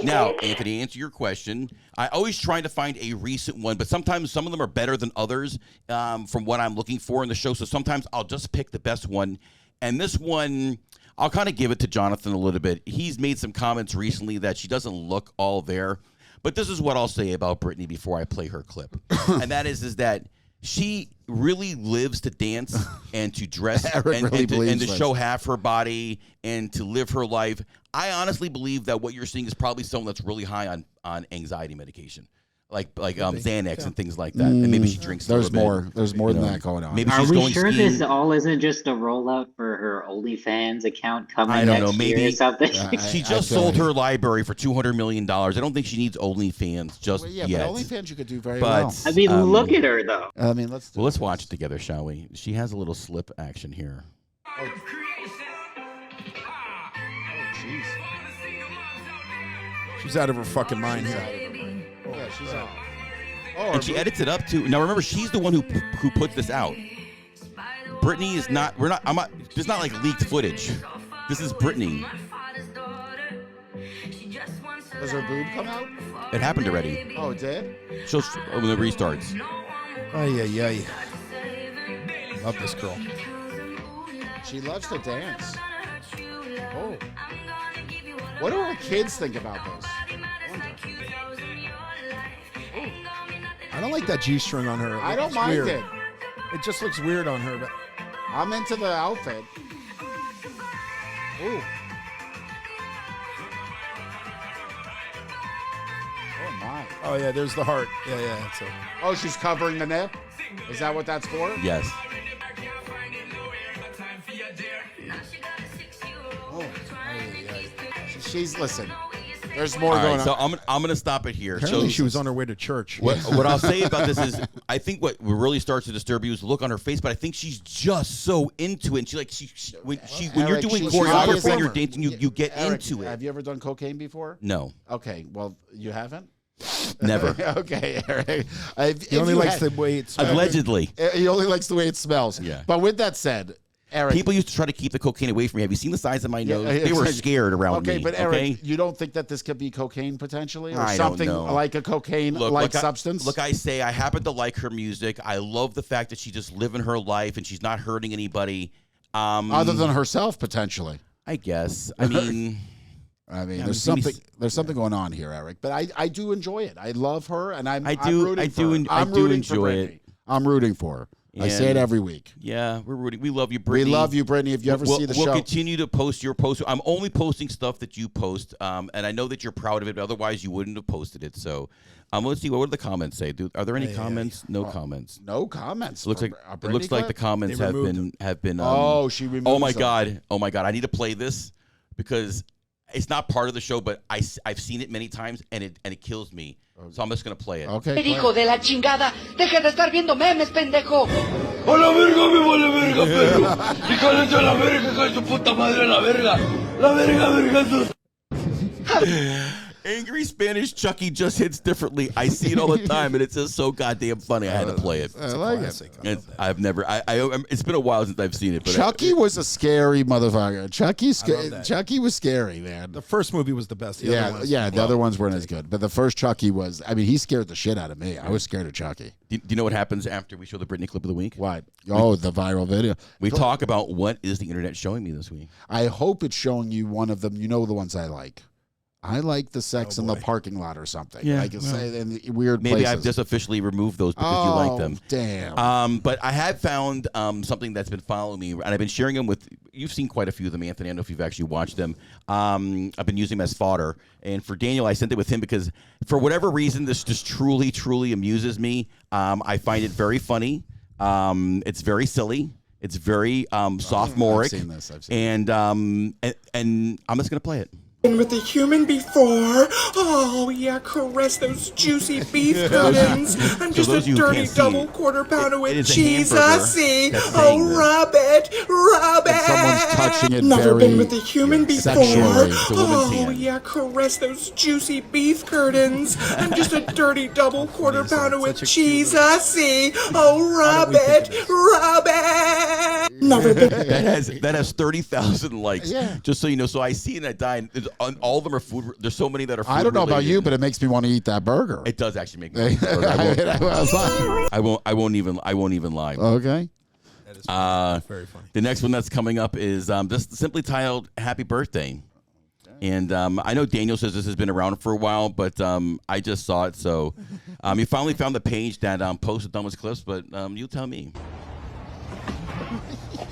Now, Anthony, answer your question. I always try to find a recent one, but sometimes some of them are better than others from what I'm looking for in the show. So sometimes I'll just pick the best one. And this one, I'll kind of give it to Jonathan a little bit. He's made some comments recently that she doesn't look all there. But this is what I'll say about Britney before I play her clip. And that is that she really lives to dance and to dress and to show half her body and to live her life. I honestly believe that what you're seeing is probably someone that's really high on anxiety medication. Like Xanax and things like that, and maybe she drinks. There's more. There's more than that going on. Maybe Are she's we going sure skiing. this all isn't just a rollout for her OnlyFans account coming I don't know. next year Maybe or something? She just sold her library for $200 million. I don't think she needs OnlyFans just yet. But OnlyFans you could do very well. I mean, look at her though. I mean, let's watch it together, shall we? She has a little slip action here. Oh, jeez. She's out of her fucking mind here. Yeah, she's out. And she edits it up too. Now remember, she's the one who put this out. Britney is not. There's not like leaked footage. This is Britney. Does her boob come out? It happened already. Oh, it did? When it restarts. Ay. Love this girl. She loves to dance. Oh. What do her kids think about this? I don't like that G-string on her. I don't mind it. It just looks weird on her, but I'm into the outfit. Ooh. Oh yeah, there's the heart. Yeah. Oh, she's covering the nip? Is that what that's for? Yes. She's listen. There's more All going right, so on. I'm gonna stop it here. Apparently So she was on her way to church. what I'll say about this is, I think what really starts to disturb you is the look on her face. But I think she's just so into it. And when you're Eric, doing she's choreography and you're performer. dancing, you get Eric, into it. Have you ever done cocaine before? No, Okay, well, you haven't? never. Okay, Eric. He only likes the way it smells. Allegedly. He only likes the way it smells. Yeah. But with that said, Eric. People used to try to keep the cocaine away from me. Have you seen the size of my nose? Yeah, They were exactly. scared around me. Okay, but Eric, okay? you don't think that this could be cocaine potentially, or I don't something know. like a cocaine-like substance? Look, I say I happen to like her music. I love the fact that she's just living her life and she's not hurting anybody. Other than herself, potentially. I guess. I mean, there's something going on here, Eric. But I do enjoy it. I love her, and I'm rooting for her. I'm rooting for enjoy Brittany. it. I'm rooting for her. I say it And- every week. Yeah, we're rooting. We love you, Brittany. We love you, Brittany. If you ever see the we'll show, continue to post your posts. I'm only posting stuff that you post, and I know that you're proud of it. But otherwise, you wouldn't have posted it. So, let's see. What do the comments say? Are there any comments? No comments. no comments. It looks like for a it Brittany looks like the clip? comments They have removed been. She removed. Oh my some. god! Oh my god! I need to play this because it's not part of the show, but I've seen it many times, and it kills me. So I'm just gonna play it. Okay. Hijo de la chingada, deja de estar viendo memes, pendejo. ¡A la verga, me vale verga, perro! ¡Híjole a la verga, hija de su puta madre, a la verga! ¡La verga, verga! Angry Spanish Chucky just hits differently. I see it all the time, and it's just so goddamn funny. I had to play it. I like it. I've never. It's been a while since I've seen it. But Chucky was a scary motherfucker. that. Chucky was scary, man. The first movie was the best. The other ones, The other ones weren't as good. But the first Chucky was, I mean, he scared the shit out of me. I was scared of Chucky. Do you know what happens after we show the Britney clip of the week? What? Oh, the viral video. We talk about what is the internet showing me this week. I hope it's showing you one of them. You know the ones I like. I like the sex in the parking lot or something. Yeah, Like say in the weird Maybe places. I've just officially removed those because you like them. Damn. But I have found something that's been following me, and I've been sharing them with. You've seen quite a few of them, Anthony. I don't know if you've actually watched them. I've been using them as fodder, and for Daniel, I sent it with him because for whatever reason, this just truly, truly amuses me. I find it very funny. It's very silly. It's very sophomoric. I've seen this. And I'm just gonna play it. With a human before. Oh, yeah, caress those juicy beef cuttings. I'm just those a you dirty can't see, double quarter pounder it with is a cheese. hamburger I see. that's Oh, saying this. rub it. Someone's touching it Never very been with a human before. sexually. It's a woman's Oh, hand. yeah, caress those juicy beef curtains. I'm just a dirty double quarter pounder with cheese. I see. Oh, rub it. Never been. That has 30,000 likes. Yeah. Just so you know. So I see it and I die. And all of them are food. There's so many that are food I don't know about related. you, but it makes me want to eat that burger. It does actually make me. I won't even lie. Okay. very funny. The next one that's coming up is just simply titled "Happy Birthday," and I know Daniel says this has been around for a while, but I just saw it, so you finally found the page that posted Dumbest Clips, but you tell me.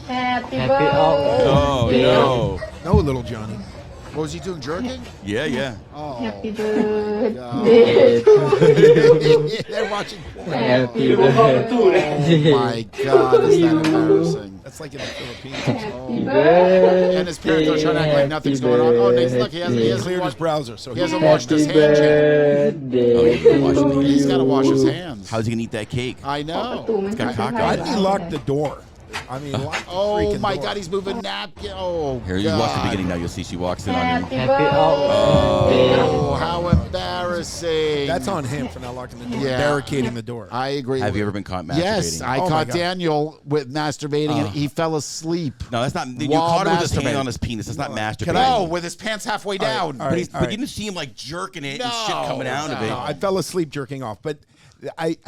Happy Oh no! No, little Johnny. What was he doing? Jerking? Yeah. Happy birthday. They're watching. Happy Oh my God, is that embarrassing? That's like in the Philippines. And his parents are trying to act like nothing's going on. Oh, Nick, look, he He cleared hasn't his washed, browser, so he hasn't washed his hands yet. He's got to wash his hands. How's he gonna eat that cake? I know. It's got cock Why on did it. he lock the door? I mean, lock the Oh freaking my door. God, he's moving napkin. Oh, Here, you watch the God. beginning now. You'll see she walks in on him. Oh, how embarrassing. That's on him for not locking the door, Yeah. barricading the door. I agree. Have you ever been caught masturbating? Yes, I Oh my caught God. Daniel with masturbating and he fell asleep. No, that's not. You While caught him with his hand masturbating. on his penis. That's not masturbating. No, with his pants halfway down. all But, right. but you didn't see him like jerking it and shit coming out of it. No, I fell asleep jerking off, but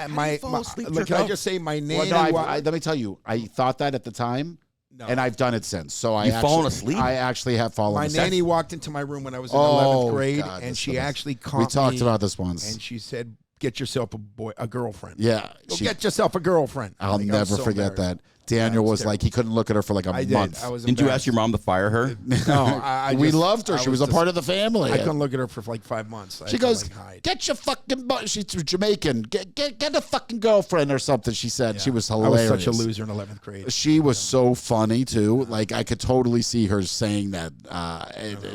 my fall asleep look, jerking can I off? just say my nanny? Well, no, let me tell you, I thought that at the time, and I've done it since. So You've fallen asleep? I actually have fallen my asleep. nanny walked into my room when I was in Oh, 11th grade, God, and this she is- actually caught We talked me, about this once. and she said, get yourself a girlfriend. Yeah. Go get yourself a girlfriend. I'll Like, I never was so forget embarrassed. that. Daniel Yeah, was like, he couldn't look at her for like a month. I was Didn't you embarrassed. ask your mom to fire her? No, We loved her. She was a part of the family. I couldn't look at her for like 5 months. She goes, get your fucking, she's Jamaican. Get a fucking girlfriend or something, she said. She was hilarious. I was such a loser in 11th grade. She was so funny, too. Like, I could totally see her saying that.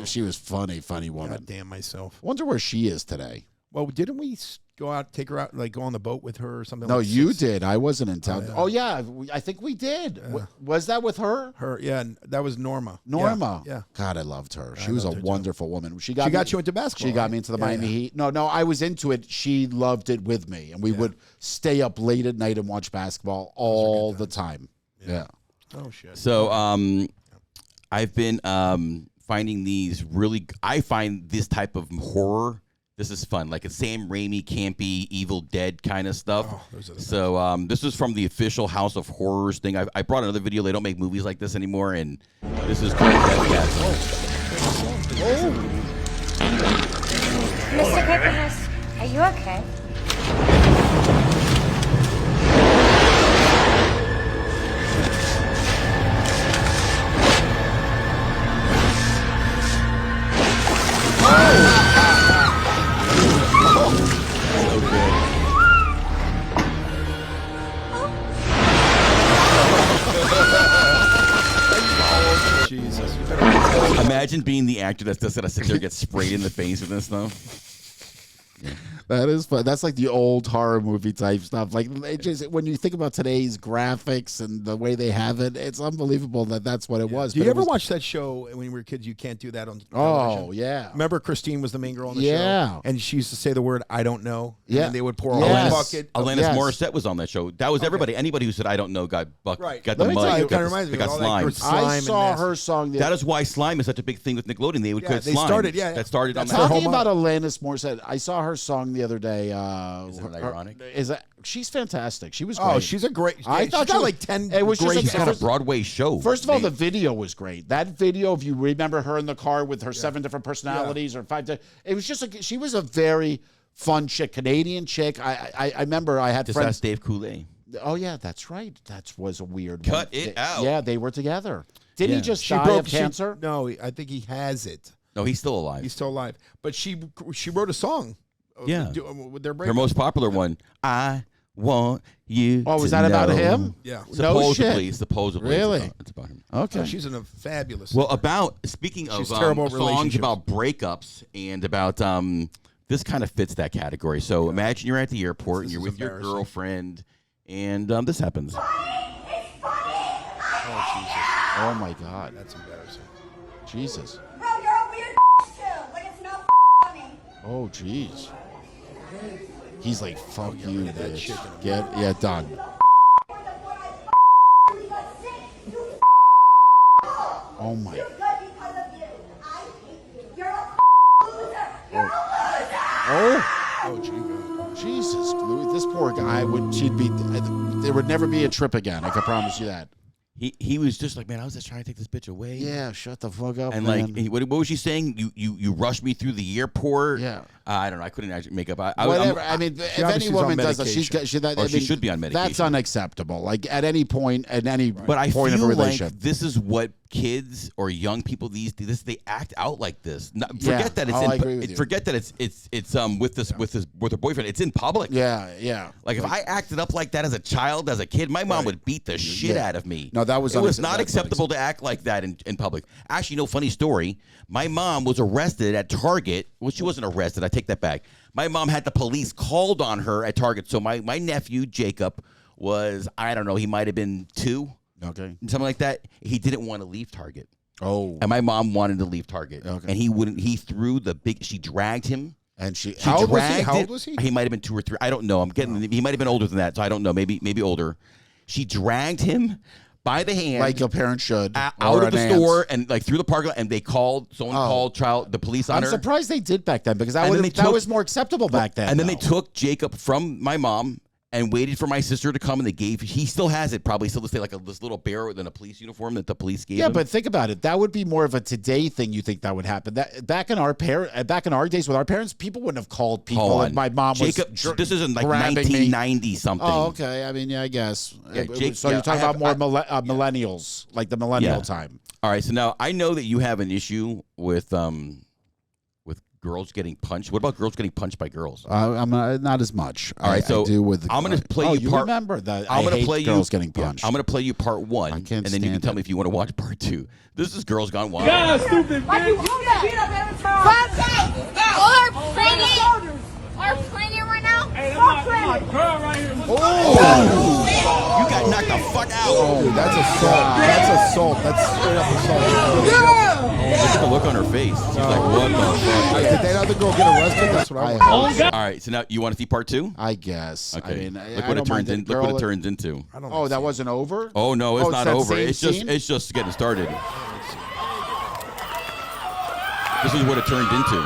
She was funny woman. God damn myself. Wonder where she is today. Well, didn't we go out, take her out, like go on the boat with her or something? No, like you did. I wasn't in town. yeah. Oh, yeah. I think we did. Was that with her? Her, yeah, that was Norma. Norma. Yeah. God, I loved her. She was a wonderful woman. She got you into basketball. She got right? me into the Yeah, Miami yeah. Heat. No, I was into it. She loved it with me, and we would stay up late at night and watch basketball all the time. Yeah. Oh shit. So I've been finding these really. I find this type of horror. This is fun, like a Sam Raimi, campy, Evil Dead kind of stuff. Oh, those are the so this is from the official House of Horrors thing. I brought another video. They don't make movies like this anymore, and this is called Death Cast. Mr. Paperhouse, are you okay? Jesus. You better Imagine being the actor that's just gonna sit there and get sprayed in the face with this stuff. That is fun. That's like the old horror movie type stuff. Like, it just, when you think about today's graphics and the way they have it, it's unbelievable that that's what it was. Do you But it ever was- watch that show when we were kids? You Can't Do That on Oh, television? yeah. Remember Christine was the main girl on the show? Yeah. And she used to say the word, I don't know. Yeah. And they would pour a Yes. whole bucket. of- Alanis Yes. Morissette was on that show. That was everybody. Anybody who said I don't know got Right. got Let the me tell mud. you, it kinda reminds me They of got all that slime. good slime I and saw nasty. her song. That is why slime is such a big thing with Nickelodeon. They would create they slime. started, yeah. That started on That's that. her Talking whole about mom. Alanis Morissette, I saw her song the other day. Isn't it ironic? She's fantastic. She was great. Oh, she's a great. I thought she she got was- like 10 it was just great like- She's got a Broadway show. First of all, the video was great. That video, if you remember her in the car with her 7 different personalities or 5, it was just like, she was a very fun chick, Canadian chick. I remember I had Just friends. ask Dave Coulee. Oh yeah, that's right. That was a weird Cut one. it out. Yeah, they were together. Did Yeah. he just She die broke of cancer? No, I think he has it. No, he's still alive. He's still alive. But she wrote a song. Yeah. With their Her breakup. most popular one. I want you. Oh, was to that about know. him? Yeah. No Supposedly, shit. supposedly. Really? It's about him. Okay. So she's in a fabulous. Well, speaking of She's terrible at songs relationships. about breakups and about this kind of fits that category. So imagine you're at the airport and you're with your embarrassing. girlfriend, and this happens. Oh Jesus, Oh my God. that's embarrassing. Jesus. Bro, you're a weird too. Like it's not funny. Oh jeez. He's like, fuck you, that bitch. chicken. Yeah, done. Oh my. Oh, Jesus, Louis, this poor guy there would never be a trip again. I can promise you that. He was just like, man, I was just trying to take this bitch away. Yeah, shut the fuck up, And man. like, what was she saying? You rushed me through the airport. Yeah. I don't know. I couldn't actually make up. Whatever. I mean, if any obviously is woman on does that, she Or she should be on medication. That's unacceptable. Like at any point, at any But I point feel of a like relationship. this is what kids or young people they act out like this. Forget Yeah. that it's Oh, I agree with you. forget that it's with her boyfriend. It's in public. Yeah. Like if I acted up like that as a child, as a kid, my mom would beat the shit out of me. No, that was it was that's not acceptable to act like that in public. Actually, no, funny story. My mom was arrested at Target. Well, she wasn't arrested. I take that back. My mom had the police called on her at Target. So my nephew, Jacob, was, I don't know, he might have been 2. Okay. Something like that. He didn't want to leave Target. Oh. And my mom wanted to leave Target. Okay. And he wouldn't. He threw she dragged him. And she How old was he? dragged How old it- was he? He might have been 2 or 3. I don't know. I'm getting. He might have been older than that. So I don't know. Maybe older. She dragged him by the hand, like a parent should, out or of the an aunt. store and like through the parking lot. And they called. Someone called the police on I'm her. surprised they did back then because And then that was more acceptable back then. And then they though. took Jacob from my mom and waited for my sister to come, and he still has it, probably still to say like this little bear within a police uniform that the police gave him. Yeah, but think about it. That would be more of a today thing. You think that would happen? That back in our days with our parents, people wouldn't have called people. And my mom was this is in like grabbing 1990 something. Oh, okay. I mean, yeah, I guess. Yeah, So you're talking about more millennials, like the millennial time. All right. So now I know that you have an issue with girls getting punched. What about girls getting punched by girls? I'm not as much. All right, so I do with. I'm going to play you part. Remember that? I'm going to play girls getting punched. I'm going to play you part 1, and then you can tell me if you want to watch part 2. This is Girls Gone Wild. Yeah, stupid Why'd you bitch. hold that? Beat up every time. Are playing right now? Hey, that's my girl right here. You got knocked the fuck out. Oh, that's assault. That's assault. That's straight up assault. Look at the look on her face. She's like, what the fuck? Did that other girl get arrested? That's what I All right, so now you want to see part 2? I guess. Okay. I mean, look what it turns in. Look what it turns into. Oh, that wasn't over? Oh no, it's not that over. same scene? It's just getting started. This is what it turned into.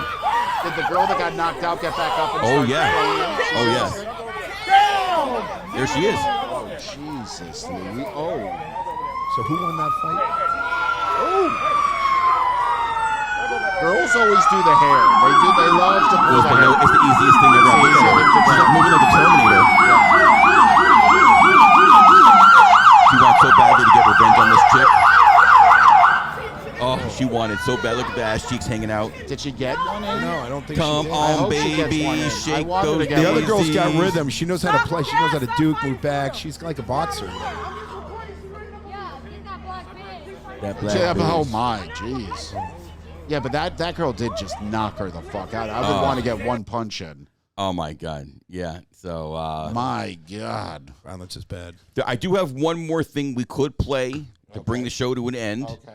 Did the girl that got knocked out get back up? And Oh start yeah. playing? Oh yes. There she is. Oh, Jesus, Louis. Oh. So who won that fight? Oh. Girls always do the hair. They love to pull the hair. It's the easiest thing ever. She's like moving like the Terminator. She wants so badly to get revenge on this chick. Oh, she wanted so bad. Look at the ass cheeks hanging out. Did she get one in? No, I don't think Come she did. on, baby, shake those The other girl's got daisies. rhythm. She knows how to play. She knows how to duke, move back. She's like a boxer. That black Yeah, bitch. oh my, jeez. Yeah, but that girl did just knock her the fuck out. I would want to get one punch in. Oh my God. Yeah. So my God. Violence is bad. I do have one more thing we could play to bring the show to an end. Okay.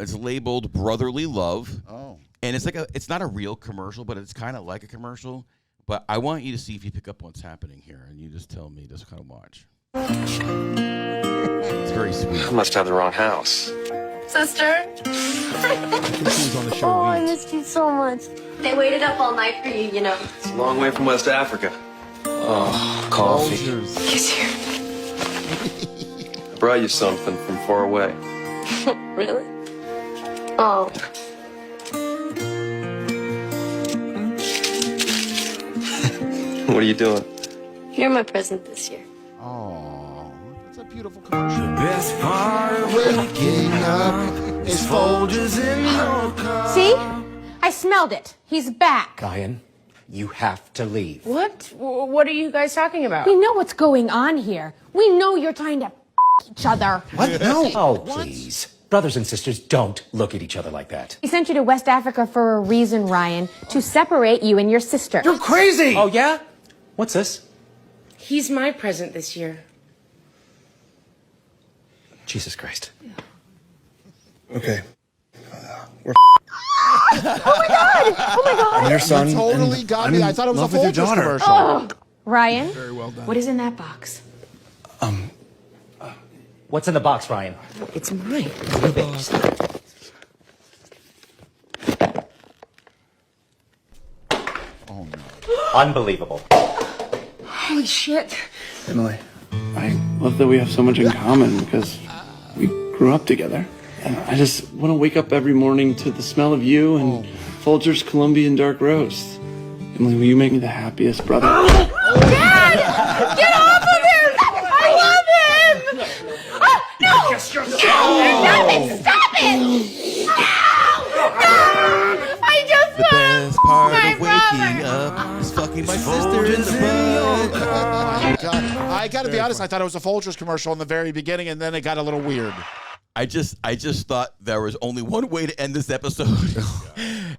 It's labeled Brotherly Love. Oh. And it's not a real commercial, but it's kind of like a commercial. But I want you to see if you pick up what's happening here, and you just tell me, just kind of watch. It's very sweet. I must have the wrong house. Sister? I think she was on the show. Oh, I Weeds. missed you so much. They waited up all night for you, you know. It's a long way from West Africa. Oh, coffee. Kiss you. I brought you something from far away. Really? Oh. What are you doing? You're my present this year. Oh, that's a beautiful commercial. Best part of waking up is Folgers in your cup. See? I smelled it. He's back. Ryan, you have to leave. What? What are you guys talking about? We know what's going on here. We know you're trying to each other. What? No. Oh, please. Brothers and sisters don't look at each other like that. He sent you to West Africa for a reason, Ryan, to separate you and your sister. You're crazy! Oh, yeah? What's this? He's my present this year. Jesus Christ. Okay. Oh my god! Oh my god! I'm your son. You totally and got I'm me. in I thought it was a love with your Folgers daughter. commercial. Oh. Ryan? Very well done. What is in that box? What's in the box, Ryan? It's mine. Oh no. Unbelievable. Holy shit. Emily, I love that we have so much in common because we grew up together. And I just want to wake up every morning to the smell of you and Folgers Colombian Dark Roast. Emily, will you make me the happiest brother? Dad! Get off of him! I love him! Oh, no! Stop it! Stop it! No! I just The best part of waking up is fucking my sister in the butt. Oh my God. I got to be honest. I thought it was a Folgers commercial in the very beginning, and then it got a little weird. I just thought there was only one way to end this episode,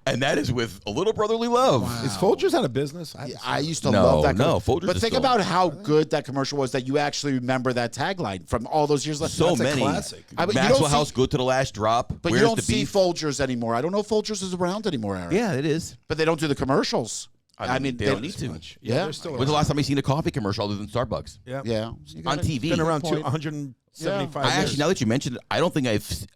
and that is with a little brotherly love. Wow. Is Folgers out of business? I used to love that. No, Folgers But is think still- about how good that commercial was that you actually remember that tagline from all those years. So That's many. a classic. But you Maxwell don't House, see, good to the last drop. but Where's you don't the see beef? Folgers anymore. I don't know if Folgers is around anymore, Aaron. Yeah, it is. But they don't do the commercials. I mean, they don't need to. Yeah. they're still When's the last time you seen a coffee commercial other than Starbucks? Yeah. Yeah. On TV. Been around Good point. 175 I years. actually, now that you mentioned it, I don't think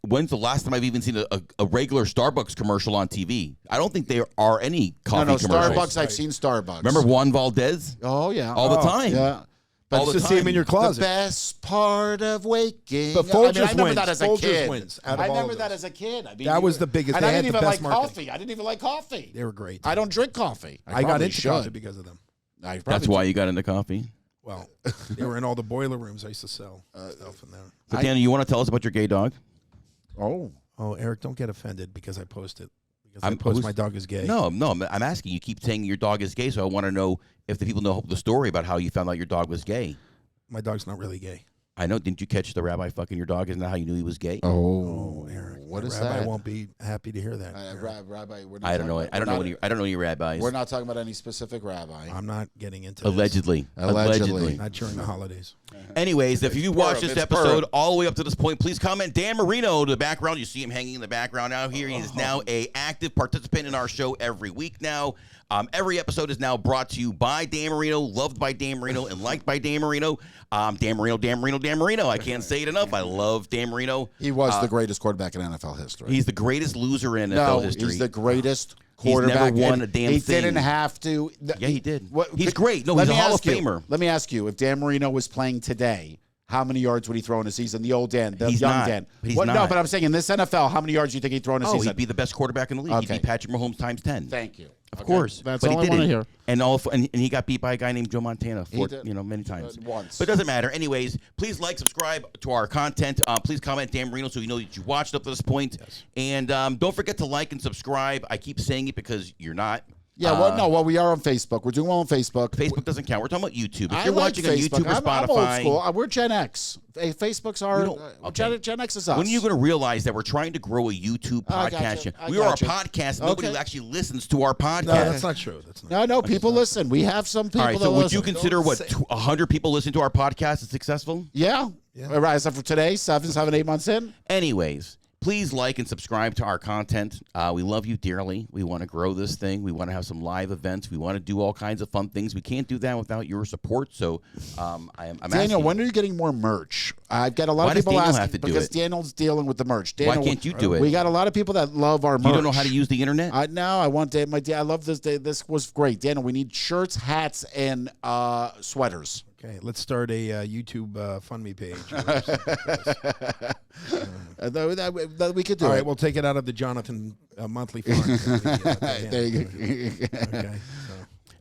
when's the last time I've even seen a regular Starbucks commercial on TV? I don't think there are any coffee No, commercials. Starbucks. I've seen Starbucks. Remember Juan Valdez? Oh, yeah. All the time. Yeah. But all the to see him time. in your The closet. best part of waking. But Folgers I remember wins. that as a Folgers kid. wins out of I all remember of that those. as a kid. I mean, That was the biggest. And They I had didn't the even best like marketing. coffee. I didn't even like coffee. They were great. I don't drink coffee. I got probably into should. coffee because of them. That's why you got into coffee. Well, they were in all the boiler rooms. I used to sell stuff in there. So, Danny, you want to tell us about your gay dog? Oh, Eric, don't get offended because I post it. Because I post my dog is gay. No, I'm asking. You keep saying your dog is gay, so I want to know if the people know the story about how you found out your dog was gay. My dog's not really gay. I know. Didn't you catch the rabbi fucking your dog? Isn't that how you knew he was gay? Oh, Eric. What is Rabbi that? won't be happy to hear that. Rabbi, we're not I don't know. talking I don't know any. I don't know any rabbis. We're not talking about any specific rabbi. I'm not getting into Allegedly. this. Allegedly. Not during the holidays. Anyways, if you watched this It's episode Purim. all the way up to this point, please comment Dan Marino to the background. You see him hanging in the background out here. He is now a active participant in our show every week now. Every episode is now brought to you by Dan Marino, loved by Dan Marino, and liked by Dan Marino. Dan Marino. I can't say it enough. I love Dan Marino. He was the greatest quarterback in NFL history. He's the greatest loser in NFL history. He's the greatest quarterback. He's never won a damn he thing. Didn't have to. Yeah, he did. He's great. No, Let he's a me Hall of ask you- Famer. Let me ask you, if Dan Marino was playing today, how many yards would he throw in a season? The old Dan, the He's young not. Dan. He's No, not. but I'm saying in this NFL, how many yards do you think he'd throw in a season? He'd be the best quarterback in the league. Okay. He'd be Patrick Mahomes times 10. Thank you. Of course. That's But all he I want to didn't. hear. And he got beat by a guy named Joe Montana did. many times. Once. But it doesn't matter. Anyways, please like, subscribe to our content. Please comment Dan Marino so you know that you watched up to this point. Yes. And don't forget to like and subscribe. I keep saying it because you're not. Yeah, we are on Facebook. We're doing well on Facebook. Facebook doesn't count. We're talking about YouTube. If I you're like watching Facebook. on YouTube or I'm old Spotify. school. We're Gen X. Hey, Facebook's our Gen X is us. When are you going to realize that we're trying to grow a YouTube podcast? We are a podcast. Nobody actually listens to our podcast. No, that's not true. That's not. No, people listen. We have some people. All right, that so would listen. you consider 100 people listen to our podcast as successful? Yeah. Right. Except for today, 8 months in. Anyways, please like and subscribe to our content. We love you dearly. We want to grow this thing. We want to have some live events. We want to do all kinds of fun things. We can't do that without your support. So I'm Daniel, asking, when are you getting more merch? I've got a lot of people Daniel asking have to do because it? Daniel's dealing with the merch. Daniel, Why can't you do it? We got a lot of people that love our merch. You don't know how to use the internet? No, I want I love this. This was great, Daniel. We need shirts, hats, and sweaters. Okay, let's start a YouTube fund me page. That we could do. All it. right, we'll take it out of the Jonathan monthly fund. There you go. Okay.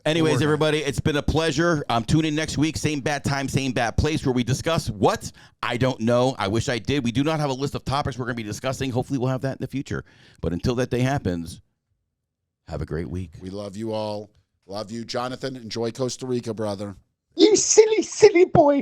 Anyways, everybody, it's been a pleasure. Tune in next week, same bat time, same bat place, where we discuss what? I don't know. I wish I did. We do not have a list of topics we're going to be discussing. Hopefully, we'll have that in the future. But until that day happens, have a great week. We love you all. Love you, Jonathan. Enjoy Costa Rica, brother. You silly, silly boy.